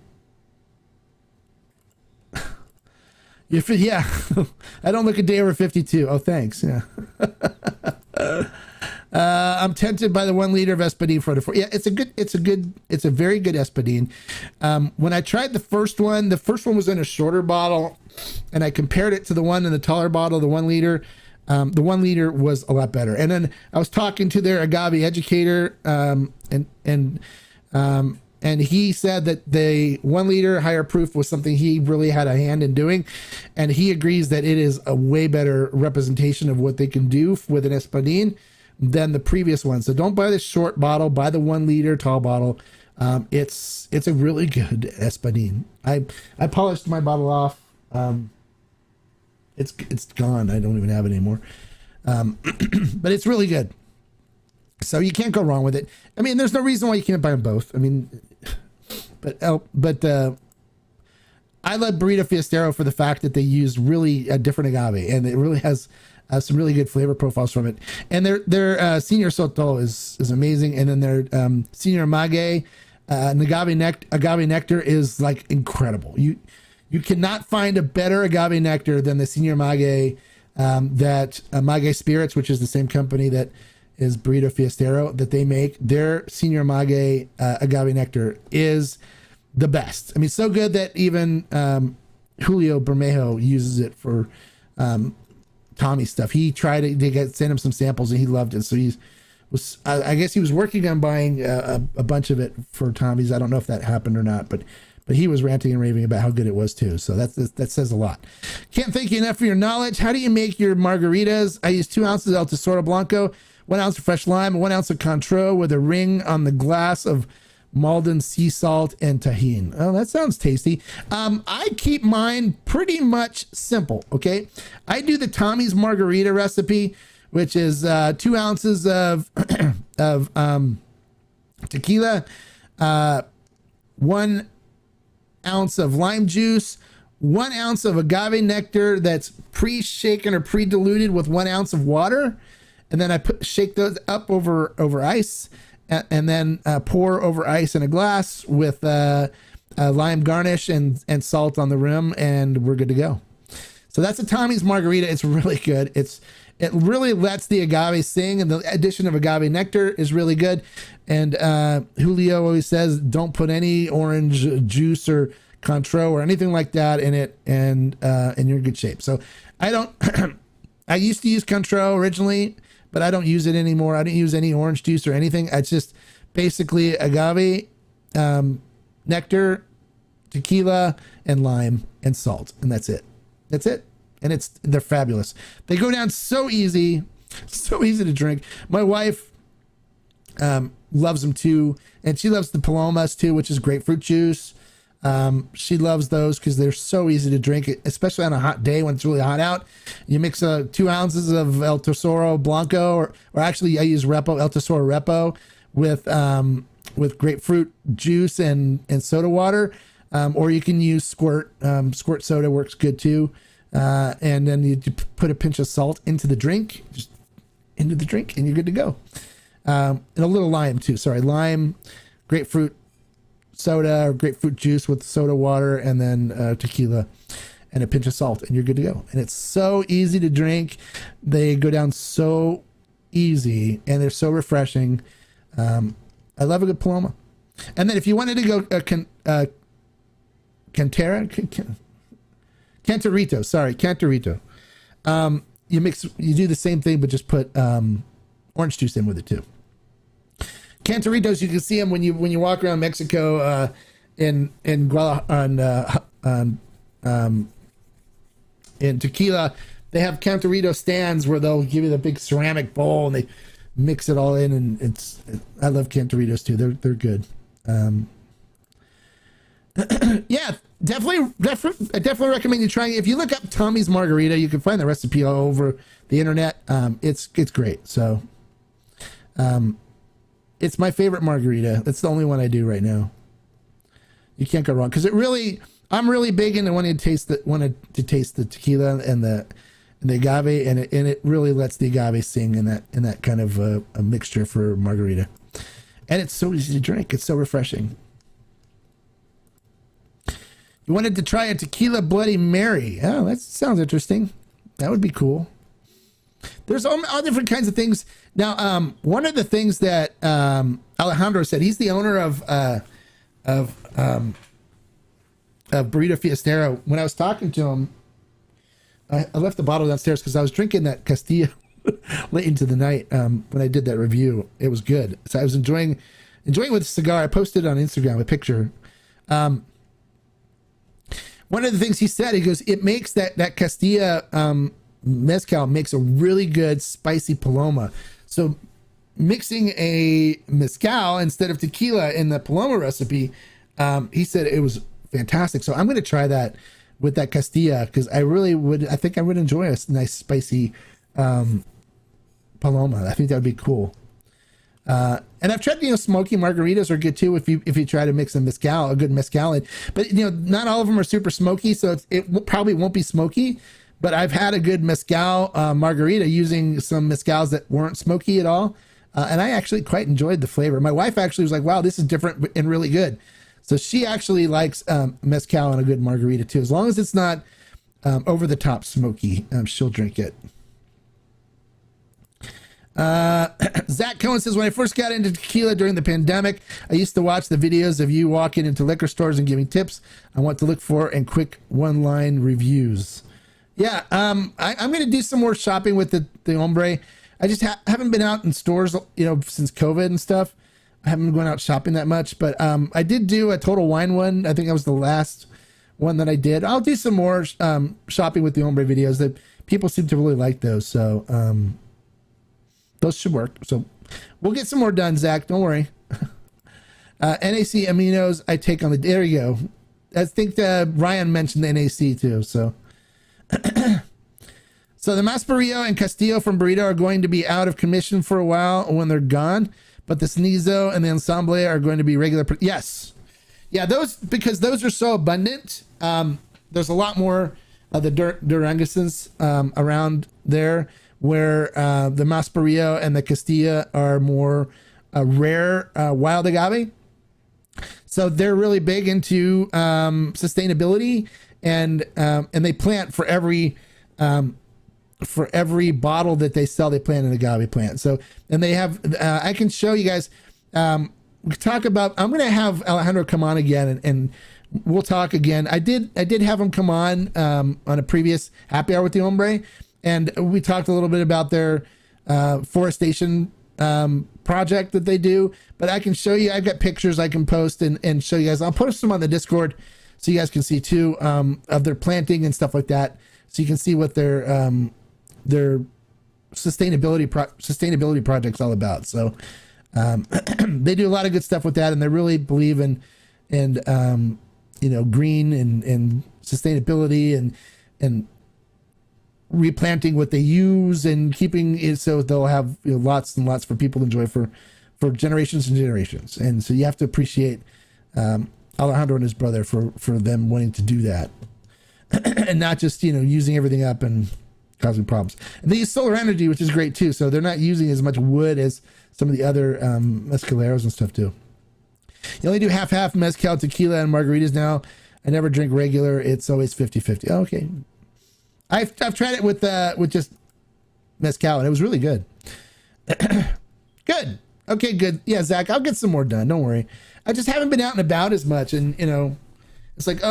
I don't look a day over 52. Oh, thanks. Yeah. I'm tempted by the 1 liter of Espadín for the 4. Yeah, it's a very good Espadín. When I tried the first one was in a shorter bottle, and I compared it to the one in the taller bottle, the 1 liter. The 1 liter was a lot better. And then I was talking to their agave educator, and he said that the 1 liter higher proof was something he really had a hand in doing. And he agrees that it is a way better representation of what they can do with an Espadín than the previous one. So don't buy the short bottle, buy the 1 liter tall bottle. It's a really good Espadín. I polished my bottle off. It's gone. I don't even have it anymore. But it's really good. So you can't go wrong with it. I mean, there's no reason why you can't buy them both. I mean, but I love Burrito Fiestero for the fact that they use really a different agave, and it really has some really good flavor profiles from it. And their Senior Soto is amazing. And then their Senior Mage agave nectar is like incredible. You cannot find a better agave nectar than the Senior Mage that Mage Spirits, which is the same company that is Burrito Fiestero, that they make. Their Senior Mage agave nectar is the best. I mean, so good that even Julio Bermejo uses it for Tommy stuff. He tried it. They sent him some samples and he loved it. So I guess he was working on buying a bunch of it for Tommy's. I don't know if that happened or not, but he was ranting and raving about how good it was too. So that says a lot. Can't thank you enough for your knowledge. How do you make your margaritas? I use 2 ounces of El Tesoro Blanco, 1 ounce of fresh lime, 1 ounce of Cointreau with a ring on the glass of Malden sea salt, and tahini. Oh, that sounds tasty. I keep mine pretty much simple. Okay, I do the Tommy's Margarita recipe, which is 2 ounces of tequila, 1 ounce of lime juice, 1 ounce of agave nectar that's pre-shaken or pre-diluted with 1 ounce of water, and then I shake those up over ice, and then pour over ice in a glass with lime garnish and salt on the rim, and we're good to go. So that's a Tommy's Margarita. It's really good. It really lets the agave sing, and the addition of agave nectar is really good. And Julio always says, don't put any orange juice or Cointreau or anything like that in it, and you're in good shape. So I don't, I used to use Cointreau originally, but I don't use it anymore. I don't use any orange juice or anything. It's just basically agave, nectar, tequila, and lime and salt, and that's it. That's it. And they're fabulous. They go down so easy to drink. My wife loves them too, and she loves the palomas too, which is grapefruit juice. She loves those because they're so easy to drink, especially on a hot day when it's really hot out. You mix 2 ounces of El Tesoro Blanco, or actually I use El Tesoro Repo with grapefruit juice and soda water, or you can use squirt. Squirt soda works good too. And then you put a pinch of salt into the drink, and you're good to go. And a little lime too. Sorry, lime, grapefruit soda or grapefruit juice with soda water, and then tequila and a pinch of salt, and you're good to go. And it's so easy to drink. They go down so easy, and they're so refreshing. I love a good paloma. And then if you wanted to go Cantarito. You do the same thing, but just put orange juice in with it too. Cantaritos, you can see them when you walk around Mexico, in tequila. They have Cantarito stands where they'll give you the big ceramic bowl and they mix it all in, and I love Cantaritos too. They're good. Yeah, definitely I definitely recommend you trying it. If you look up Tommy's Margarita, you can find the recipe all over the internet. It's great. So it's my favorite margarita. That's the only one I do right now. You can't go wrong, because I'm really big into wanting to taste the tequila and the agave, and it really lets the agave sing in that kind of a mixture for margarita. And it's so easy to drink. It's so refreshing. You wanted to try a tequila Bloody Mary. Oh, that sounds interesting. That would be cool. There's all different kinds of things. Now, one of the things that Alejandro said, he's the owner of Burrito Fiestero. When I was talking to him, I left the bottle downstairs because I was drinking that Castilla late into the night when I did that review. It was good. So I was enjoying with a cigar. I posted on Instagram a picture. One of the things he said, he goes, it makes that Castilla mezcal makes a really good spicy paloma. So mixing a mezcal instead of tequila in the paloma recipe, he said it was fantastic. So I'm going to try that with that Castilla, because I think I would enjoy a nice spicy paloma. I think that would be cool. And I've tried, smoky margaritas are good too if you try to mix a good mezcal in. But not all of them are super smoky, so it probably won't be smoky. But I've had a good mezcal margarita using some mezcals that weren't smoky at all, and I actually quite enjoyed the flavor. My wife actually was like, "Wow, this is different and really good." So she actually likes mezcal and a good margarita too, as long as it's not over the top smoky. She'll drink it. Zach Cohen says, when I first got into tequila during the pandemic, I used to watch the videos of you walking into liquor stores and giving tips on what to look for and quick one-line reviews. Yeah, I'm going to do some more shopping with the Hombre. I just haven't been out in stores, since COVID and stuff. I haven't been going out shopping that much, but I did do a Total Wine one. I think that was the last one that I did. I'll do some more shopping with the Hombre videos. That people seem to really like those, so those should work. So we'll get some more done, Zach. Don't worry. NAC aminos I take on the, there you go. I think Ryan mentioned the NAC too. So so the Masperillo and Castillo from Burrito are going to be out of commission for a while when they're gone, but the Sneezo and the Ensemble are going to be regular. Yes. Yeah, those, because those are so abundant. There's a lot more of the Duranguses around there, where the Masperillo and the Castilla are more rare wild agave. So they're really big into sustainability, and they plant for every bottle that they sell. They plant an agave plant. So, and they have I can show you guys. We talk about. I'm going to have Alejandro come on again, and we'll talk again. I did have him come on a previous happy hour with the Hombre, and we talked a little bit about their forestation project that they do. But I can show you. I've got pictures I can post and show you guys. I'll post them on the Discord so you guys can see too, of their planting and stuff like that. So you can see what their sustainability project's all about. So they do a lot of good stuff with that, and they really believe in green and sustainability and replanting what they use and keeping it so they'll have lots and lots for people to enjoy for generations and generations. And so you have to appreciate Alejandro and his brother for them wanting to do that and not just using everything up and causing problems. And they use solar energy, which is great too. So they're not using as much wood as some of the other mezcaleros and stuff too. You only do half mezcal, tequila, and margaritas now. I never drink regular. It's always 50-50. Oh, okay. I've tried it with just mezcal, and it was really good. Good. Okay, good. Yeah, Zach, I'll get some more done. Don't worry. I just haven't been out and about as much, and it's like,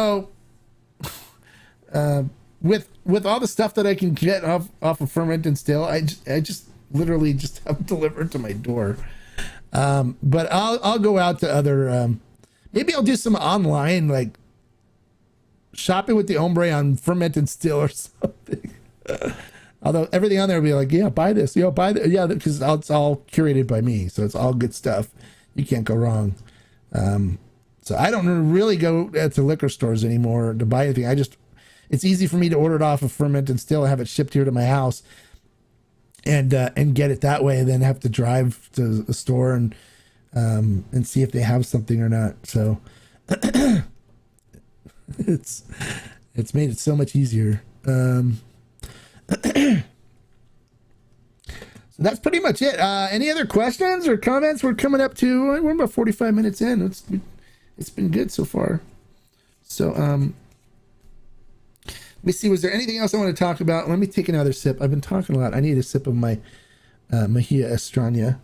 with all the stuff that I can get off of Ferment and Still, I just literally just have it delivered to my door. But I'll go out to other. Maybe I'll do some online like shopping with the Hombre on Ferment and Still or something. Although everything on there will be like, yeah, buy this, buy that, yeah, because it's all curated by me, so it's all good stuff. You can't go wrong. So I don't really go to liquor stores anymore to buy anything. It's easy for me to order it off of Ferment and Still, have it shipped here to my house, and get it that way, and then have to drive to the store and see if they have something or not. So it's made it so much easier. So that's pretty much it. Any other questions or comments? We're coming up to, we're about 45 minutes in. It's been good so far. So let me see, was there anything else I want to talk about? Let me take another sip. I've been talking a lot. I need a sip of my Mejia Estrania.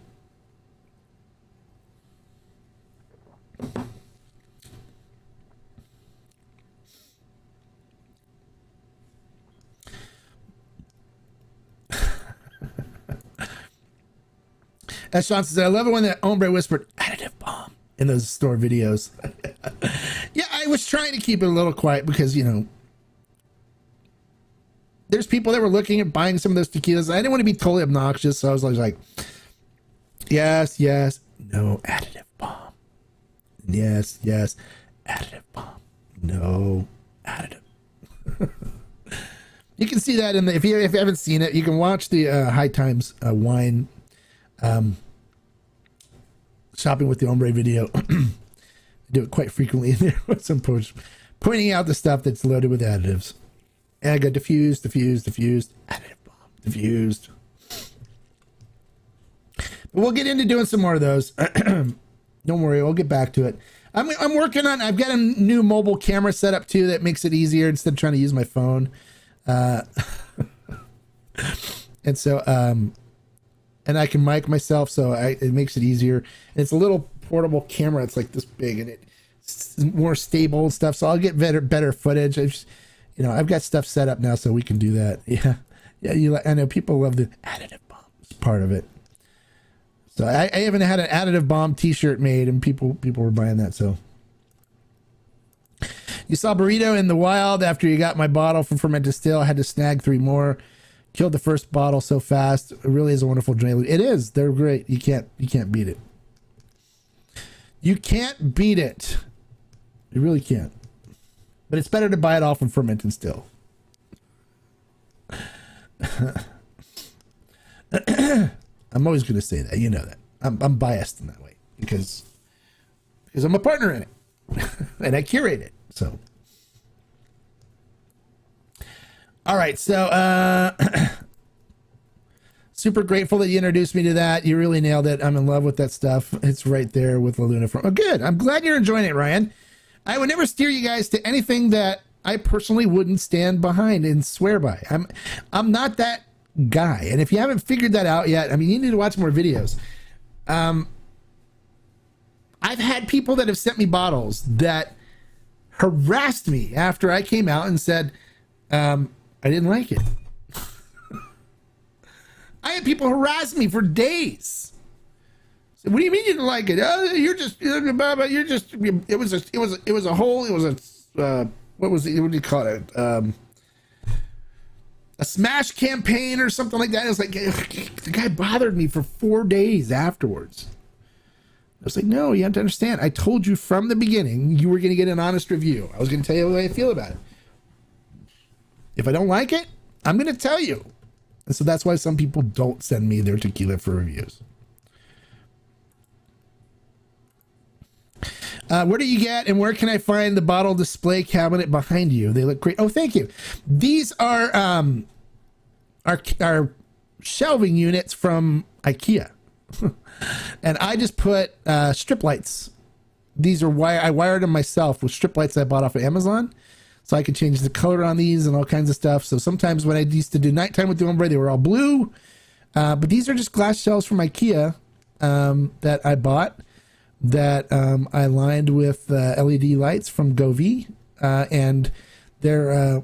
As Sean says, I love it when the Hombre whispered additive bomb in those store videos. Yeah, I was trying to keep it a little quiet because, there's people that were looking at buying some of those tequilas. I didn't want to be totally obnoxious, so I was like, yes, no, additive bomb. Yes, additive bomb. No, additive. You can see that if you haven't seen it, you can watch the High Times wine shopping with the Hombre video. I do it quite frequently in there with some posts pointing out the stuff that's loaded with additives. And I got diffused, additive bomb, diffused. But we'll get into doing some more of those. Don't worry, we'll get back to it. I'm working on, I've got a new mobile camera set up too that makes it easier instead of trying to use my phone. And so, and I can mic myself, so it makes it easier. And it's a little portable camera. It's like this big, and it's more stable and stuff. So I'll get better footage. I've got stuff set up now, so we can do that. Yeah. I know people love the additive bomb. It's part of it. So I even had an additive bomb T-shirt made, and people were buying that. So you saw Burrito in the wild after you got my bottle from Fermented Still. I had to snag 3 more. Killed the first bottle so fast. It really is a wonderful drink. It is. They're great. You can't beat it. You can't beat it. You really can't. But it's better to buy it all from Ferment and Still. I'm always going to say that. You know that. I'm biased in that way because I'm a partner in it and I curate it. So, all right. So, super grateful that you introduced me to that. You really nailed it. I'm in love with that stuff. It's right there with La Luna from. Oh, good. I'm glad you're enjoying it, Ryan. I would never steer you guys to anything that I personally wouldn't stand behind and swear by. I'm not that guy. And if you haven't figured that out yet, I mean, you need to watch more videos. I've had people that have sent me bottles that harassed me after I came out and said, I didn't like it. I had people harass me for days. So, what do you mean you didn't like it? You're just, it was a whole, what was it? What do you call it? A smash campaign or something like that. It was like, the guy bothered me for 4 days afterwards. I was like, no, you have to understand. I told you from the beginning you were going to get an honest review. I was going to tell you the way I feel about it. If I don't like it, I'm going to tell you. And so that's why some people don't send me their tequila for reviews. Where do you get and where can I find the bottle display cabinet behind you? They look great. Oh, thank you. These are our shelving units from IKEA. And I just put strip lights. These are I wired them myself with strip lights I bought off of Amazon. So I could change the color on these and all kinds of stuff. So sometimes when I used to do nighttime with the Hombre, they were all blue. But these are just glass shelves from IKEA that I bought that I lined with LED lights from Govee. And they're,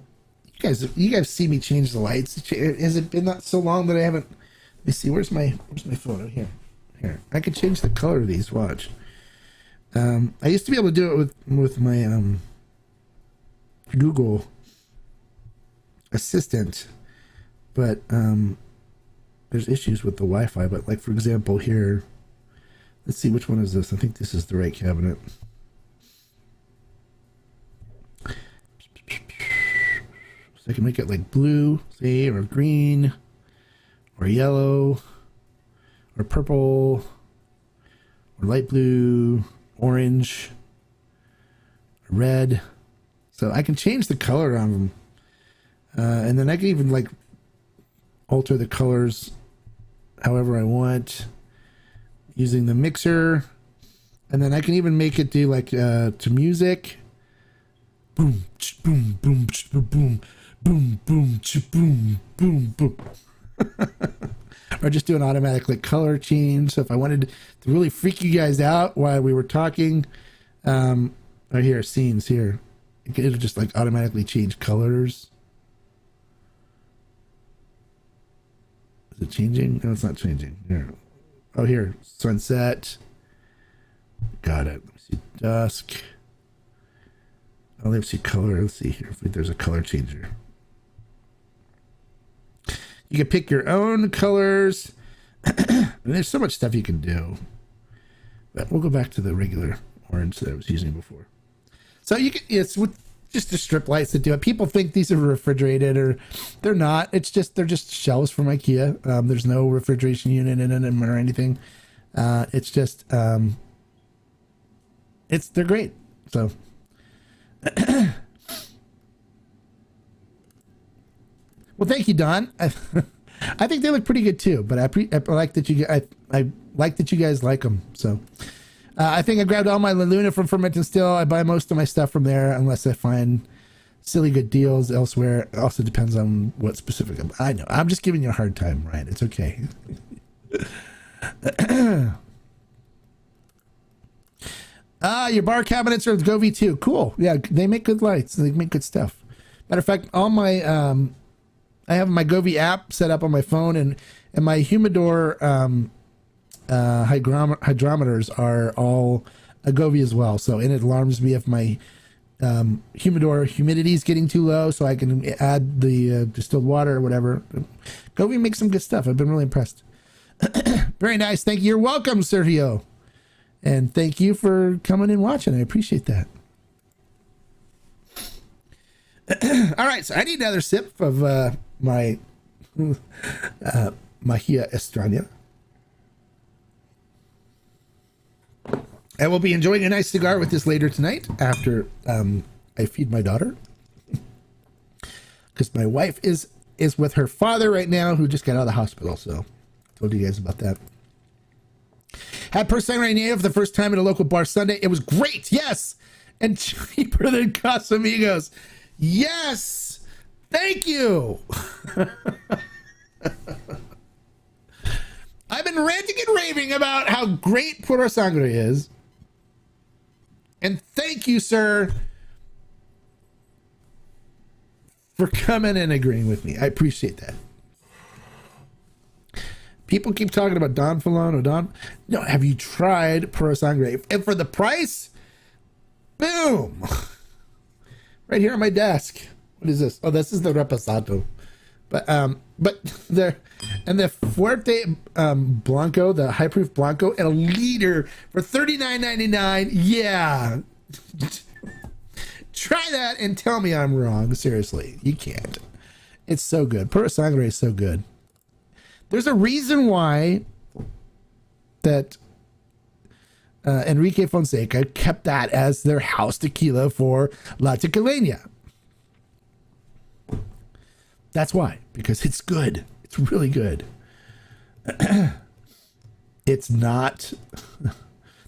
you guys see me change the lights. Has it been not so long that I haven't, let me see, where's my photo? Here. I can change the color of these, watch. I used to be able to do it with my Google Assistant, but there's issues with the Wi-Fi. But like, for example, here, let's see, which one is this? I think this is the right cabinet. So I can make it like blue, see, or green, or yellow, or purple, or light blue, orange, or red. So I can change the color on them. And then I can even like alter the colors however I want using the mixer. And then I can even make it do like to music. Boom, boom, boom, boom, boom, boom, boom, boom, boom. Or just do an automatic like color change. So if I wanted to really freak you guys out while we were talking, right here, scenes here. It'll just like automatically change colors. Is it changing? No, it's not changing. Here. Oh, here. Sunset. Got it. Let me see. Dusk. Oh, let's see color. Let's see here. There's a color changer. You can pick your own colors. And there's so much stuff you can do. But we'll go back to the regular orange that I was using before. So you can, it's with just the strip lights that do it. People think these are refrigerated, or they're not. It's just, they're just shelves from IKEA. There's no refrigeration unit in them or anything. It's just, they're great. So, well, thank you, Don. I think they look pretty good too, but I like that I like that you guys like them. So, I think I grabbed all my La Luna from Ferment and Still. I buy most of my stuff from there unless I find silly good deals elsewhere. It also depends on what specific. I know. I'm just giving you a hard time, Ryan. It's okay. Your bar cabinets are with Govee too. Cool. Yeah, they make good lights. They make good stuff. Matter of fact, all my I have my Govee app set up on my phone, and my humidor hydrometers are all Govee as well. So, and it alarms me if my humidor humidity is getting too low, so I can add the distilled water or whatever. Govee makes some good stuff. I've been really impressed. Very nice. Thank you. You're welcome, Sergio. And thank you for coming and watching. I appreciate that. All right, so I need another sip of my Mahia Estrania. I will be enjoying a nice cigar with this later tonight after I feed my daughter. Because my wife is with her father right now, who just got out of the hospital. So I told you guys about that. Had Per Sangre for the first time at a local bar Sunday. It was great, yes, and cheaper than Casamigos. Yes, thank you. I've been ranting and raving about how great Puro Sangre is. And thank you, sir, for coming and agreeing with me. I appreciate that. People keep talking about Don Fulano. No, have you tried Puro Sangre? And for the price, boom. Right here on my desk. What is this? Oh, this is the Reposado. But the Fuerte Blanco, the high proof Blanco, and a liter for $39.99. Yeah. Try that and tell me I'm wrong. Seriously, you can't. It's so good. Puro Sangre is so good. There's a reason why that Enrique Fonseca kept that as their house tequila for La Tequilania. That's why, because it's good. It's really good. It's not,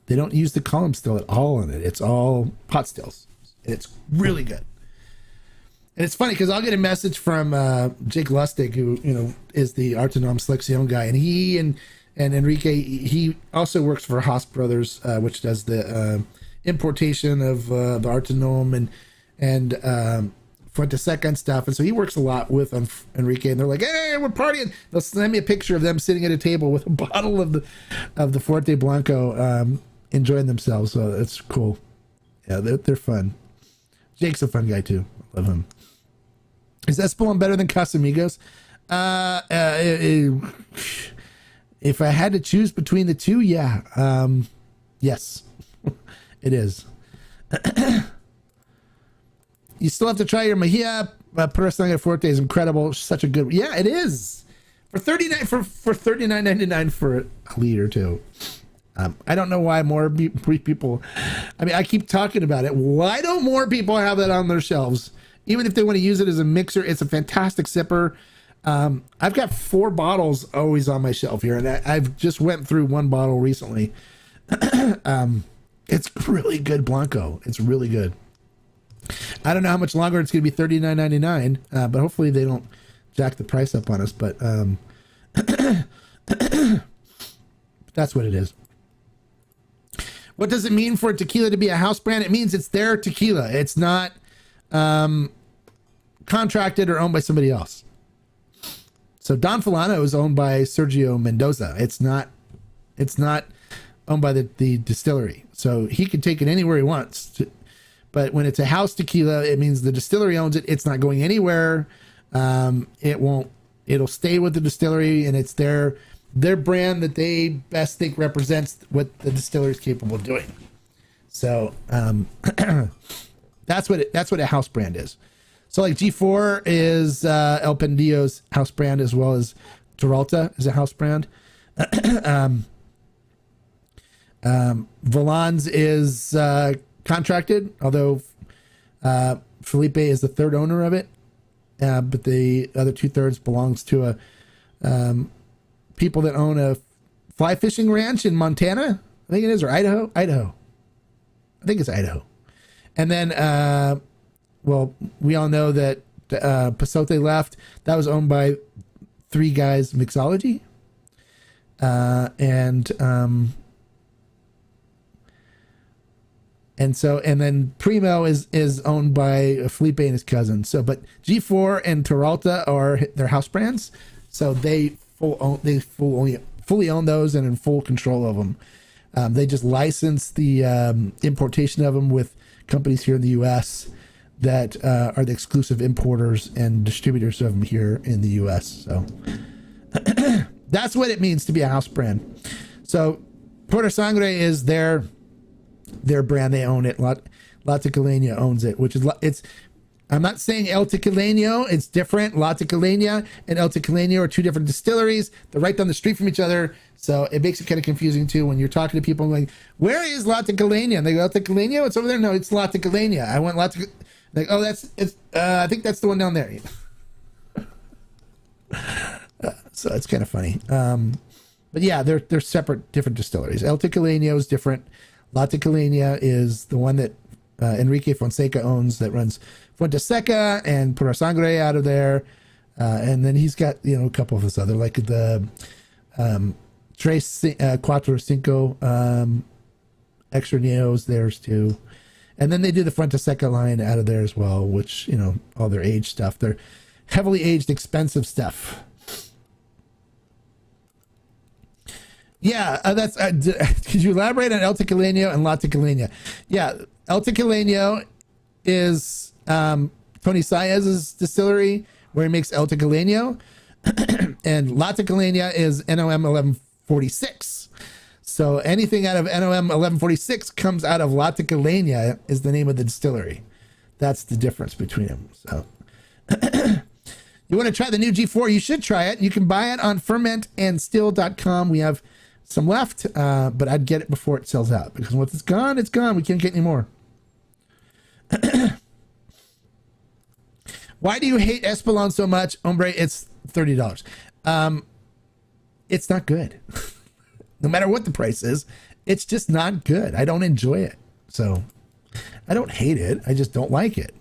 they don't use the column still at all in it. It's all pot stills. It's really good. And it's funny because I'll get a message from Jake Lustig, who is the Artenom Selección guy, and he and Enrique, he also works for Haas Brothers, which does the importation of the Artenom and Fuente Seca and stuff. And so he works a lot with Enrique, and they're like, "Hey, we're partying." They'll send me a picture of them sitting at a table with a bottle of the Fuerte Blanco, enjoying themselves. So it's cool. Yeah, they're fun. Jake's a fun guy too. I love him. Is Espolon better than Casamigos? If I had to choose between the two, yeah. Yes, it is. You still have to try your Mahia. Puro Sangre Fuerte is incredible. Such a good. Yeah, it is. For $39.99 for a liter too. I don't know why more people. I mean, I keep talking about it. Why don't more people have that on their shelves? Even if they want to use it as a mixer, it's a fantastic sipper. I've got 4 bottles always on my shelf here, and I've just went through 1 bottle recently. It's really good Blanco. It's really good. I don't know how much longer it's going to be $39.99, but hopefully they don't jack the price up on us. But that's what it is. What does it mean for tequila to be a house brand? It means it's their tequila. It's not contracted or owned by somebody else. So Don Fulano is owned by Sergio Mendoza. It's not owned by the distillery. So he can take it anywhere he wants. But when it's a house tequila, it means the distillery owns it. It's not going anywhere. It'll stay with the distillery, and it's their brand that they best think represents what the distillery is capable of doing. So that's what a house brand is. So like G4 is El Pendillo's house brand, as well as Peralta is a house brand. Volans is contracted, although Felipe is the third owner of it, but the other 2/3 belongs to a people that own a fly fishing ranch in Montana, I think it is, or Idaho. I think it's Idaho. And then well, we all know that Pasote left. That was owned by 3 guys Mixology. And then Primo is owned by Felipe and his cousin. So, but G4 and Peralta are their house brands. So they fully own those and in full control of them. They just license the importation of them with companies here in the U.S. that are the exclusive importers and distributors of them here in the U.S. So that's what it means to be a house brand. So Puerto Sangre is their brand. They own it. La Tequilana owns it, which is it's. I'm not saying El Tequilano. It's different. La Tequilana and El Tequilano are two different distilleries. They're right down the street from each other, so it makes it kind of confusing too when you're talking to people like, "Where is La Tequilana?" And they go, "El Tequilano, it's over there." No, it's La Tequilana. I went La Tequilana. Like, oh, I think that's the one down there. So it's kind of funny. But yeah, they're separate, different distilleries. El Tequilano is different. La Tequilana is the one that Enrique Fonseca owns, that runs Fuente Seca and Pura Sangre out of there. And then he's got, a couple of his other, like the Tres Cuatro Cinco extra neos theirs too. And then they do the Fuente Seca line out of there as well, which, all their aged stuff. They're heavily aged, expensive stuff. Yeah, that's. Could you elaborate on El Tequilano and La Tequilana? Yeah, El Tequilano is Tony Saez's distillery, where he makes El Tequilano, and La Tequilana is NOM 1146. So anything out of NOM 1146 comes out of La Tequilana is the name of the distillery. That's the difference between them. So you want to try the new G4? You should try it. You can buy it on fermentandstill.com. We have some left, but I'd get it before it sells out, because once it's gone, it's gone. We can't get any more. Why do you hate Espolon so much, Hombre? It's $30. It's not good. No matter what the price is, it's just not good. I don't enjoy it. So I don't hate it. I just don't like it.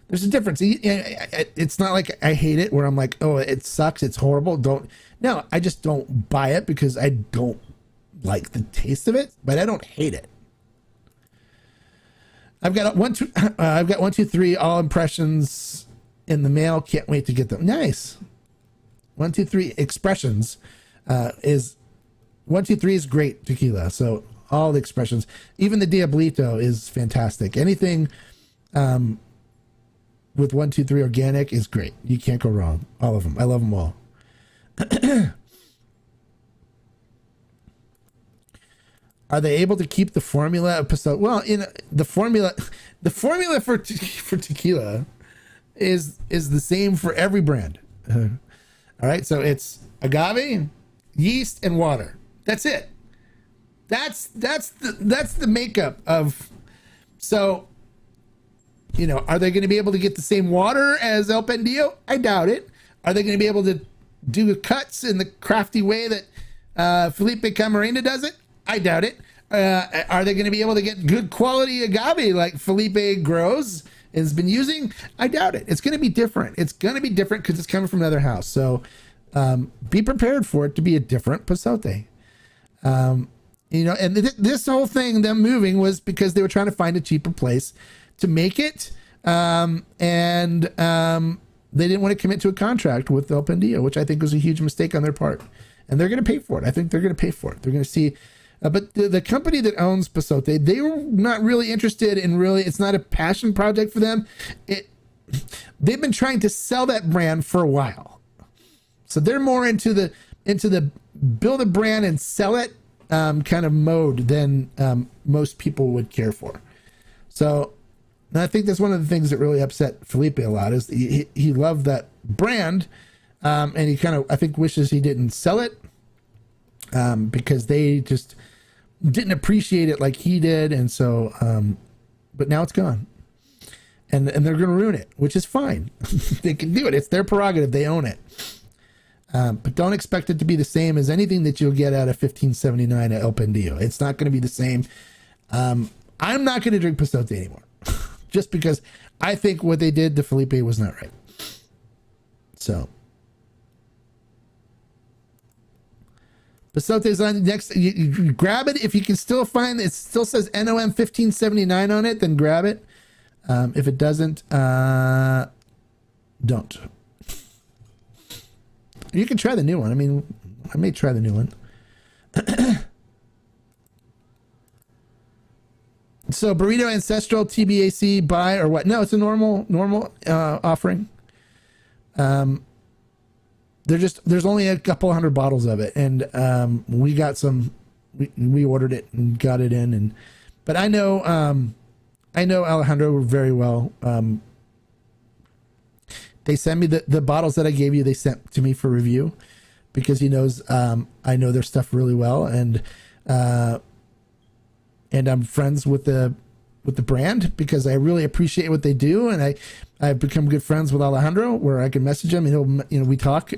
There's a difference. It's not like I hate it where I'm like, oh, it sucks, it's horrible. No, I just don't buy it because I don't like the taste of it, but I don't hate it. I've got 1, 2, 3 all impressions in the mail. Can't wait to get them. Nice. 1, 2, 3 expressions is 1, 2, 3 is great tequila. So all the expressions, even the Diablito is fantastic. Anything with 1, 2, 3 organic is great. You can't go wrong. All of them. I love them all. Are they able to keep the formula of Paso? Well, the formula for tequila is the same for every brand. All right, so it's agave, yeast, and water. That's it. That's the makeup of. So, are they going to be able to get the same water as El Pendio? I doubt it. Are they going to be able to do cuts in the crafty way that Felipe Camarena does it? I doubt it. Are they going to be able to get good quality agave like Felipe grows and has been using? I doubt it. It's going to be different. It's going to be different because it's coming from another house. So be prepared for it to be a different Pasote. And this whole thing, them moving, was because they were trying to find a cheaper place to make it. They didn't want to commit to a contract with El Pendio, which I think was a huge mistake on their part. And they're going to pay for it. I think they're going to pay for it. They're going to see. But the company that owns Pasote, they were not really interested in it's not a passion project for them. They've been trying to sell that brand for a while. So they're more into the build a brand and sell it kind of mode than most people would care for. So and I think that's one of the things that really upset Felipe a lot is he loved that brand, and he kind of, I think, wishes he didn't sell it because they just didn't appreciate it like he did, and so but now it's gone, and they're going to ruin it, which is fine. They can do it. It's their prerogative. They own it. But don't expect it to be the same as anything that you'll get out of 1579 at El Pendio. It's not going to be the same. I'm not going to drink Pasote anymore. Just because I think what they did to Felipe was not right. So Pasote's on next. You grab it if you can still find it. It still says NOM 1579 on it, then grab it. If it doesn't, don't. You can try the new one. I mean, I may try the new one. So Burrito Ancestral TBAC buy or what? No, it's a normal offering. There's only a couple hundred bottles of it, and we got some we ordered it and got it in. And but I know Alejandro very well. They sent me the bottles that I gave you. They sent to me for review because he knows I know their stuff really well, and I'm friends with the brand because I really appreciate what they do, and I've become good friends with Alejandro where I can message him and we talk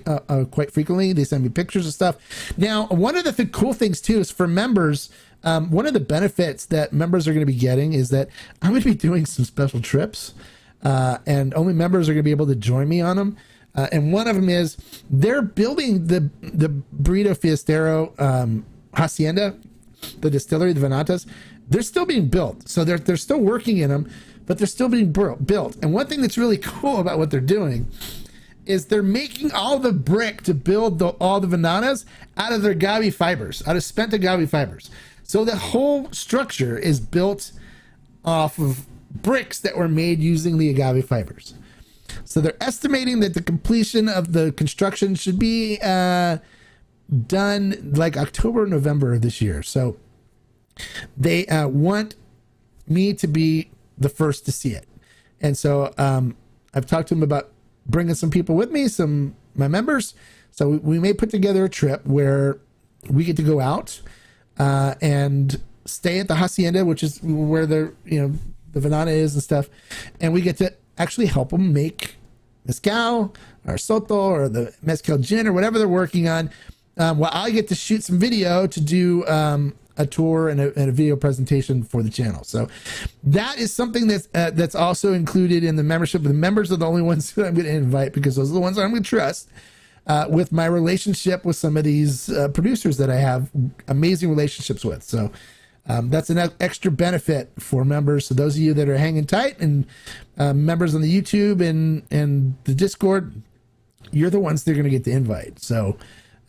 quite frequently. They send me pictures of stuff. Now, one of the cool things too is for members. One of the benefits that members are going to be getting is that I'm going to be doing some special trips, and only members are going to be able to join me on them. And one of them is they're building the Burrito Fiestero Hacienda, the distillery, the Venatas. They're still being built, so they're still working in them, but they're still being built. And one thing that's really cool about what they're doing is they're making all the brick to build all the Venatas out of their agave fibers, out of spent agave fibers. So the whole structure is built off of bricks that were made using the agave fibers. So they're estimating that the completion of the construction should be done like October, November of this year. So they want me to be the first to see it. And so I've talked to them about bringing some people with me, my members. So we may put together a trip where we get to go out and stay at the Hacienda, which is where the Venata is and stuff. And we get to actually help them make mezcal or soto or the mezcal gin or whatever they're working on. Well, I get to shoot some video to do a tour and a video presentation for the channel. So that is something that's also included in the membership. The members are the only ones that I'm going to invite because those are the ones that I'm going to trust. With my relationship with some of these producers that I have amazing relationships with. So that's an extra benefit for members. So those of you that are hanging tight and members on the YouTube and the Discord, you're the ones that are going to get the invite. So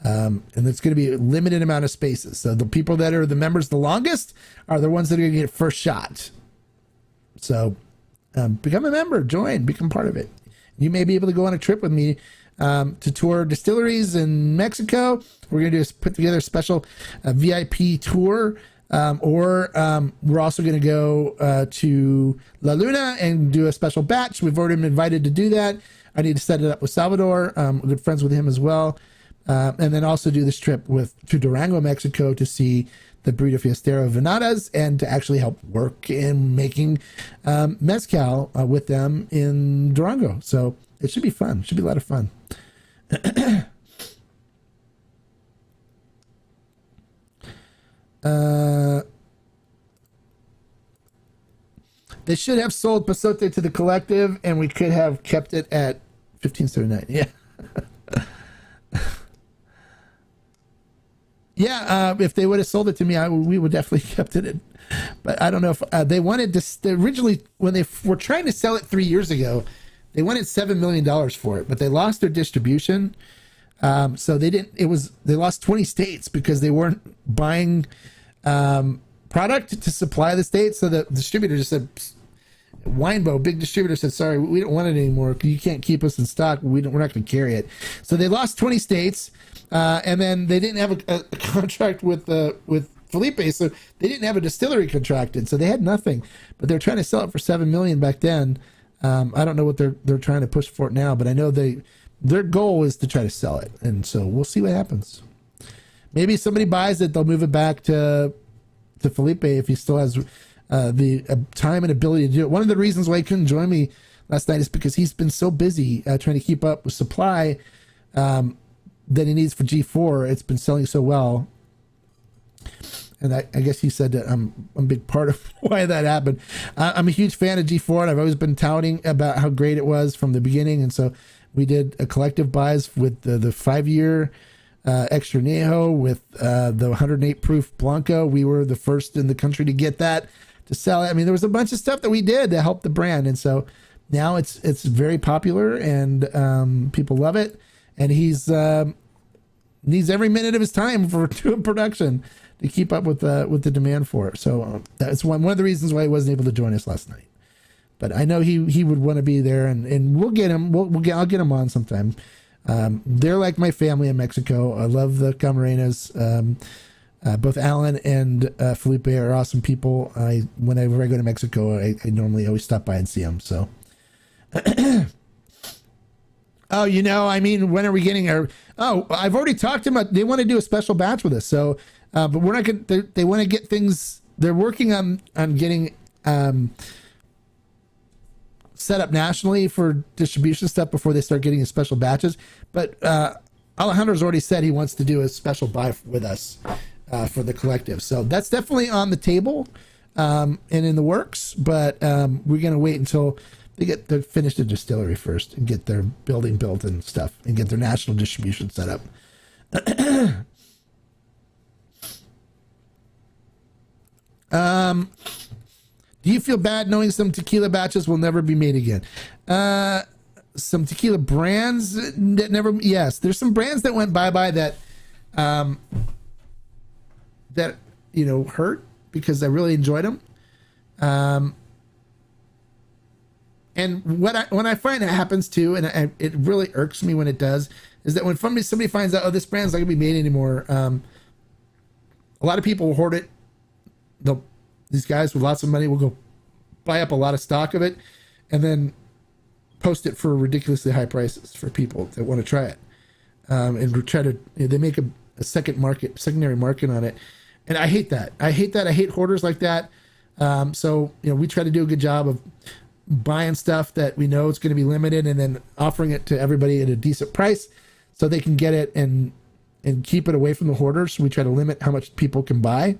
and it's going to be a limited amount of spaces. So the people that are the members the longest are the ones that are going to get first shot. So become a member, join, become part of it. You may be able to go on a trip with me to tour distilleries in Mexico. We're going to put together a special VIP tour, or we're also going to go to La Luna and do a special batch. We've already been invited to do that. I need to set it up with Salvador. We're good friends with him as well. And then also do this trip to Durango, Mexico to see the Burrito Fiestero Venatas and to actually help work in making mezcal with them in Durango. So it should be fun. It should be a lot of fun. They should have sold Pasote to the collective, and we could have kept it at $15.79. Yeah. Yeah, if they would have sold it to me, we would definitely kept it. But I don't know if they wanted to. Originally, when they were trying to sell it 3 years ago, they wanted $7 million for it, but they lost their distribution. So they didn't. They lost 20 states because they weren't buying product to supply the states. So the distributor just said, Winebow, big distributor, said, sorry, we don't want it anymore. You can't keep us in stock. We're not going to carry it. So they lost 20 states. And then they didn't have a contract with Felipe, so they didn't have a distillery contracted, so they had nothing. But they're trying to sell it for $7 million back then. I don't know what they're trying to push for it now, but I know their goal is to try to sell it, and so we'll see what happens. Maybe if somebody buys it, they'll move it back to Felipe if he still has the time and ability to do it. One of the reasons why he couldn't join me last night is because he's been so busy trying to keep up with supply that he needs for G4. It's been selling so well, and I guess he said that I'm a big part of why that happened. I'm a huge fan of G4, and I've always been touting about how great it was from the beginning. And so we did a collective buys with the 5-year extra Nejo with the 108 proof Blanco. We were the first in the country to get that to sell it. I mean, there was a bunch of stuff that we did to help the brand, and so now it's very popular and people love it. And he's needs every minute of his time for doing production to keep up with the demand for it. So that's one of the reasons why he wasn't able to join us last night. But I know he would want to be there, and we'll get him. I'll get him on sometime. They're like my family in Mexico. I love the Camarenas. Both Alan and Felipe are awesome people. Whenever I go to Mexico, I normally always stop by and see them. So, oh, I mean, when are we getting our? Oh, I've already talked to them. They want to do a special batch with us. So, but we're not going. They want to get things. They're working on getting set up nationally for distribution stuff before they start getting the special batches. But Alejandro's already said he wants to do a special buy with us for the collective. So that's definitely on the table and in the works. But we're going to wait until they're finished the distillery first and get their building built and stuff and get their national distribution set up. Do you feel bad knowing some tequila batches will never be made again? Some tequila brands that never. Yes, there's some brands that went bye-bye that hurt because I really enjoyed them. And when I find it happens too, and it really irks me when it does, is that when somebody finds out, oh, this brand's not gonna be made anymore. A lot of people will hoard it. These guys with lots of money will go buy up a lot of stock of it, and then post it for ridiculously high prices for people that want to try it, and try to. They make a secondary market on it, and I hate that. I hate hoarders like that. So we try to do a good job of buying stuff that we know it's going to be limited, and then offering it to everybody at a decent price, so they can get it and keep it away from the hoarders. We try to limit how much people can buy.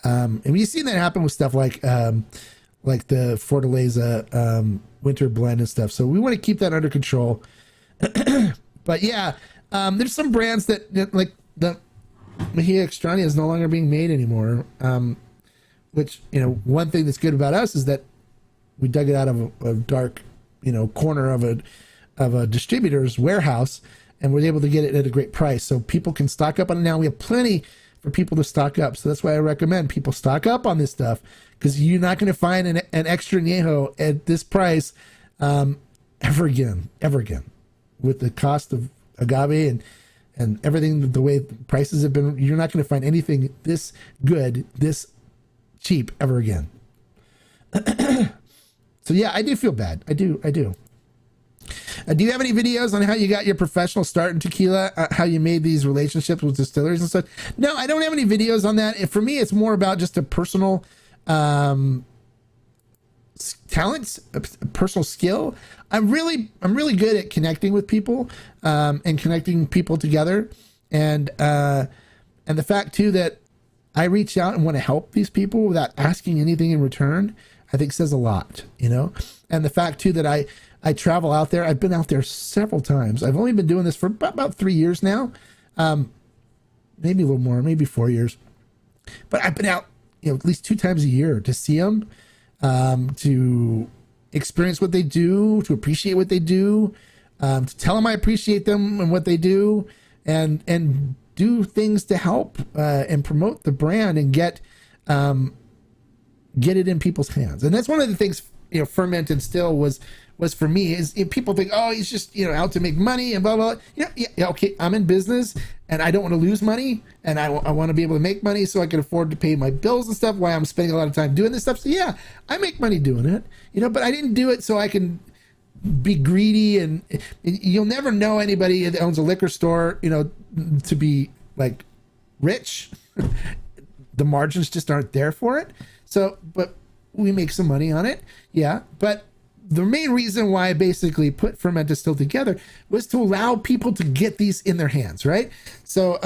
And we've seen that happen with stuff like the Fortaleza winter blend and stuff. So we want to keep that under control. But yeah, there's some brands that like the Mejia Extraña is no longer being made anymore. Which one thing that's good about us is that we dug it out of a dark corner of a distributor's warehouse, and we're able to get it at a great price. So people can stock up on it now. We have plenty for people to stock up. So that's why I recommend people stock up on this stuff, because you're not going to find an extra añejo at this price ever again, with the cost of agave and everything, the way the prices have been. You're not going to find anything this good, this cheap ever again. So yeah, I do feel bad. I do. Do you have any videos on how you got your professional start in tequila? How you made these relationships with distilleries and stuff? No, I don't have any videos on that. For me, it's more about just a personal talent, a personal skill. I'm really good at connecting with people and connecting people together, and the fact too that I reach out and want to help these people without asking anything in return, I think says a lot, And the fact too that I travel out there. I've been out there several times. I've only been doing this for about 3 years now. Maybe a little more, maybe 4 years. But I've been out, at least 2 times a year to see them, to experience what they do, to appreciate what they do, to tell them I appreciate them and what they do, and do things to help and promote the brand and get it in people's hands. And that's one of the things, Ferment and Still was for me, is people think, oh, he's just out to make money and blah blah. Yeah, okay, I'm in business and I don't want to lose money, and I want to be able to make money so I can afford to pay my bills and stuff. Why I'm spending a lot of time doing this stuff. So yeah, I make money doing it, but I didn't do it so I can be greedy, and you'll never know anybody that owns a liquor store, to be like rich. The margins just aren't there for it. So, but we make some money on it. Yeah. But the main reason why I basically put Ferment Distill together was to allow people to get these in their hands. Right. So,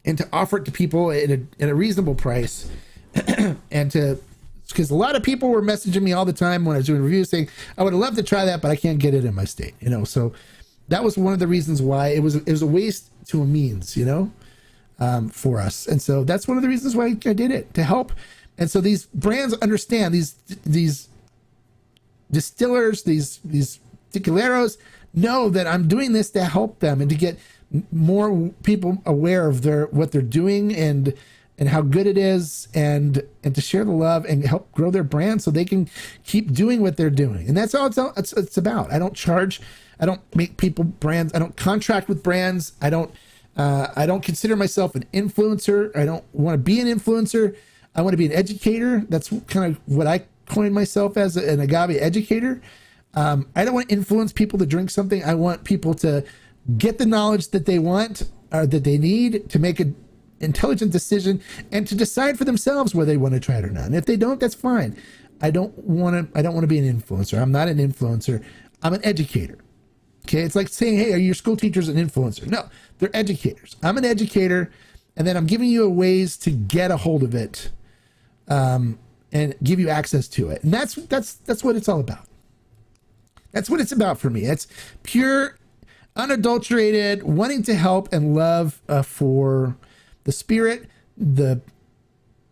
and to offer it to people at a reasonable price, and because a lot of people were messaging me all the time when I was doing reviews saying, I would love to try that, but I can't get it in my state, so that was one of the reasons why it was a waste to a means, for us. And so that's one of the reasons why I did it, to help. And so these brands understand, these distillers, these tequileros know that I'm doing this to help them and to get more people aware of what they're doing and how good it is, and to share the love and help grow their brand so they can keep doing what they're doing. And that's all it's about. I don't charge. I don't make people brands. I don't contract with brands. I don't I don't consider myself an influencer. I don't want to be an influencer. I want to be an educator. That's kind of what I coined myself as, an agave educator. I don't want to influence people to drink something. I want people to get the knowledge that they want or that they need to make an intelligent decision and to decide for themselves whether they want to try it or not. And if they don't, that's fine. I don't want to be an influencer. I'm not an influencer. I'm an educator. Okay. It's like saying, hey, are your school teachers an influencer? No, they're educators. I'm an educator, and then I'm giving you ways to get a hold of it, and give you access to it. And that's what it's all about. That's what it's about for me. It's pure, unadulterated, wanting to help and love for the spirit, the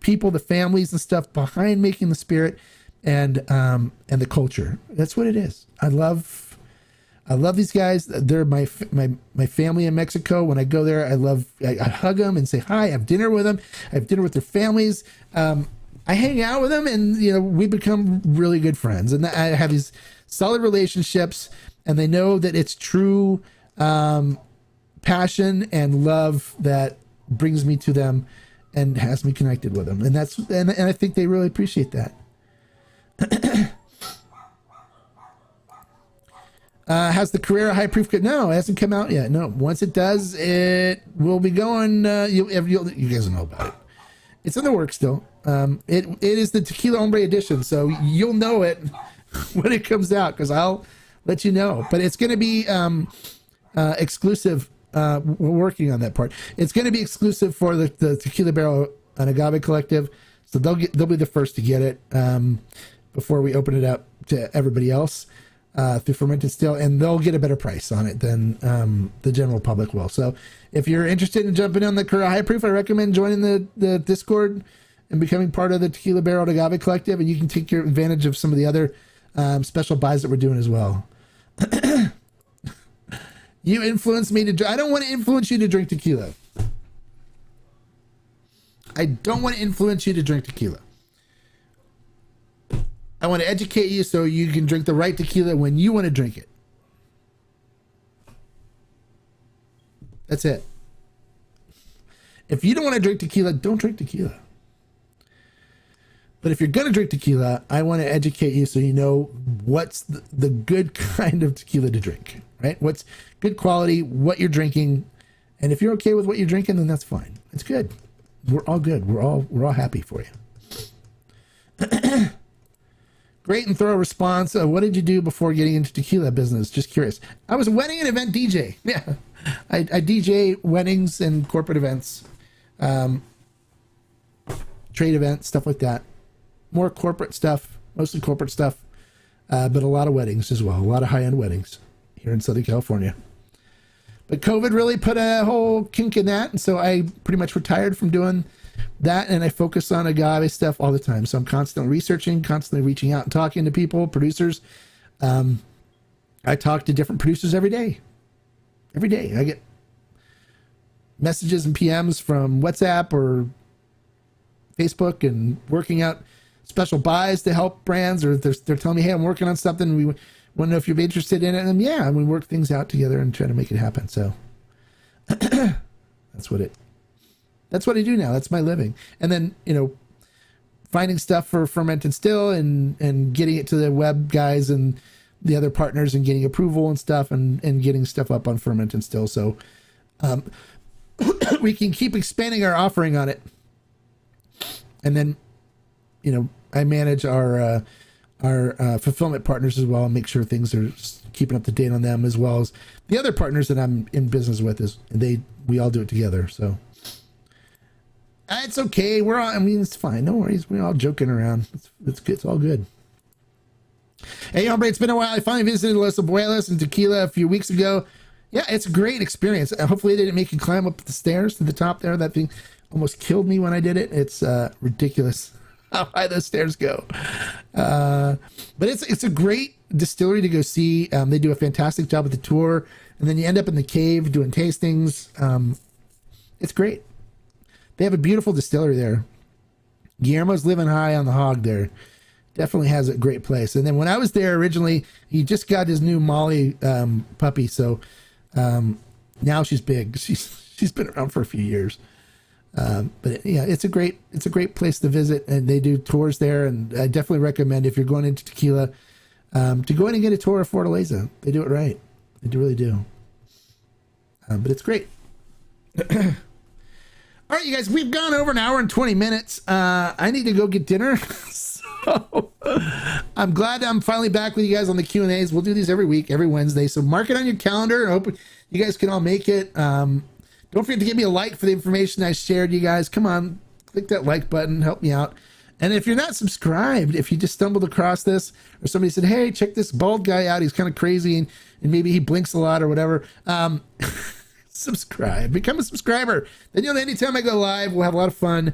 people, the families and stuff behind making the spirit, and the culture. That's what it is. I love these guys. They're my family in Mexico. When I go there, I hug them and say hi. I have dinner with them. I have dinner with their families. I hang out with them, and we become really good friends. And I have these solid relationships, and they know that it's true passion and love that brings me to them and has me connected with them. And and I think they really appreciate that. Has the Carrera High Proof kit? No, it hasn't come out yet. No, once it does, it will be going. You guys will know about it. It's in the works still. It is the Tequila Hombre edition, so you'll know it when it comes out, because I'll let you know. But it's going to be exclusive. We're working on that part. It's going to be exclusive for the Tequila Barrel and Agave Collective, so they'll be the first to get it before we open it up to everybody else through Fermented Still, and they'll get a better price on it than the general public will. So if you're interested in jumping on the Carrera High Proof, I recommend joining the Discord and becoming part of the Tequila Barrel and Agave Collective, and you can take your advantage of some of the other special buys that we're doing as well. You influence me to drink. I don't want to influence you to drink tequila. I don't want to influence you to drink tequila. I want to educate you so you can drink the right tequila when you want to drink it. That's it. If you don't want to drink tequila, don't drink tequila. But if you're going to drink tequila, I want to educate you so you know what's the good kind of tequila to drink, right? What's good quality, what you're drinking. And if you're okay with what you're drinking, then that's fine. It's good. We're all good. We're all happy for you. Great and thorough response. What did you do before getting into tequila business? Just curious. I was a wedding and event DJ. Yeah. I DJ weddings and corporate events, trade events, stuff like that. More corporate stuff, mostly corporate stuff, but a lot of weddings as well. A lot of high-end weddings here in Southern California. But COVID really put a whole kink in that, and so I pretty much retired from doing that, and I focus on agave stuff all the time. So I'm constantly researching, constantly reaching out and talking to people, producers. I talk to different producers every day. Every day. I get messages and PMs from WhatsApp or Facebook, and working out special buys to help brands, or they're telling me, hey, I'm working on something. We want to know if you'd be interested in it. And yeah, and we work things out together and try to make it happen. So that's what I do now. That's my living. And then, finding stuff for Fermented Still and getting it to the web guys and the other partners and getting approval and stuff and getting stuff up on Fermented Still. So we can keep expanding our offering on it. And then, I manage our fulfillment partners as well and make sure things are keeping up to date on them, as well as the other partners that I'm in business with. We all do it together. So it's okay. It's fine. No worries. We're all joking around. It's good. It's all good. Hey, hombre, it's been a while. I finally visited Los Abuelos and Tequila a few weeks ago. Yeah, it's a great experience. Hopefully they didn't make you climb up the stairs to the top there. That thing almost killed me when I did it. It's ridiculous how high those stairs go. But it's a great distillery to go see. They do a fantastic job with the tour, and then you end up in the cave doing tastings. It's great. They have a beautiful distillery there. Guillermo's living high on the hog there. Definitely has a great place. And then when I was there originally, he just got his new Molly puppy, so now she's big. She's She's been around for a few years. But yeah, it's a great place to visit, and they do tours there. And I definitely recommend, if you're going into tequila, to go in and get a tour of Fortaleza. They do it right. They really do. But it's great. All right, you guys, we've gone over an hour and 20 minutes. I need to go get dinner. So I'm glad I'm finally back with you guys on the Q&As. We'll do these every week, every Wednesday. So mark it on your calendar. I hope you guys can all make it. Don't forget to give me a like for the information I shared, you guys. Come on, click that like button. Help me out. And if you're not subscribed, if you just stumbled across this, or somebody said, hey, check this bald guy out, he's kind of crazy, and maybe he blinks a lot or whatever, subscribe. Become a subscriber. Then you'll know anytime I go live, we'll have a lot of fun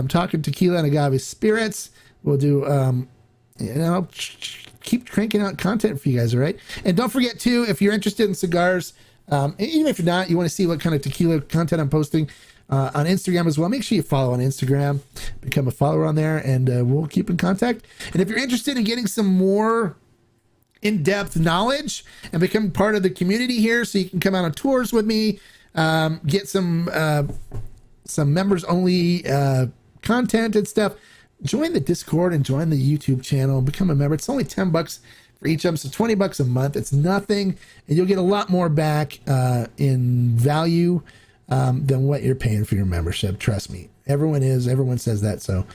talking tequila and agave spirits. We'll do, I'll keep cranking out content for you guys, all right? And don't forget, too, if you're interested in cigars, even if you're not, you want to see what kind of tequila content I'm posting on Instagram as well, make sure you follow on Instagram, become a follower on there, and we'll keep in contact. And if you're interested in getting some more in-depth knowledge and become part of the community here, so you can come out on tours with me, get some members only content and stuff, join the Discord and join the YouTube channel, become a member. It's only $10 for each of them, so $20 a month. It's nothing, and you'll get a lot more back in value than what you're paying for your membership. Trust me, everyone says that. So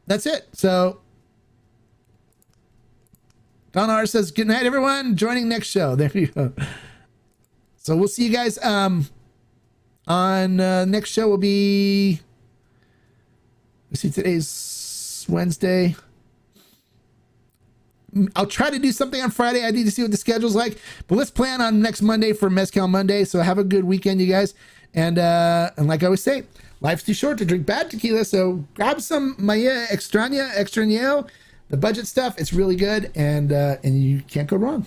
that's it. So Don R says, good night, everyone. Joining next show. There you go. So we'll see you guys on next show. Will be, let's see, today's Wednesday. I'll try to do something on Friday. I need to see what the schedule's like, but let's plan on next Monday for Mezcal Monday. So have a good weekend, you guys. And like I always say, life's too short to drink bad tequila. So grab some Maya Extraño, the budget stuff. It's really good, and you can't go wrong.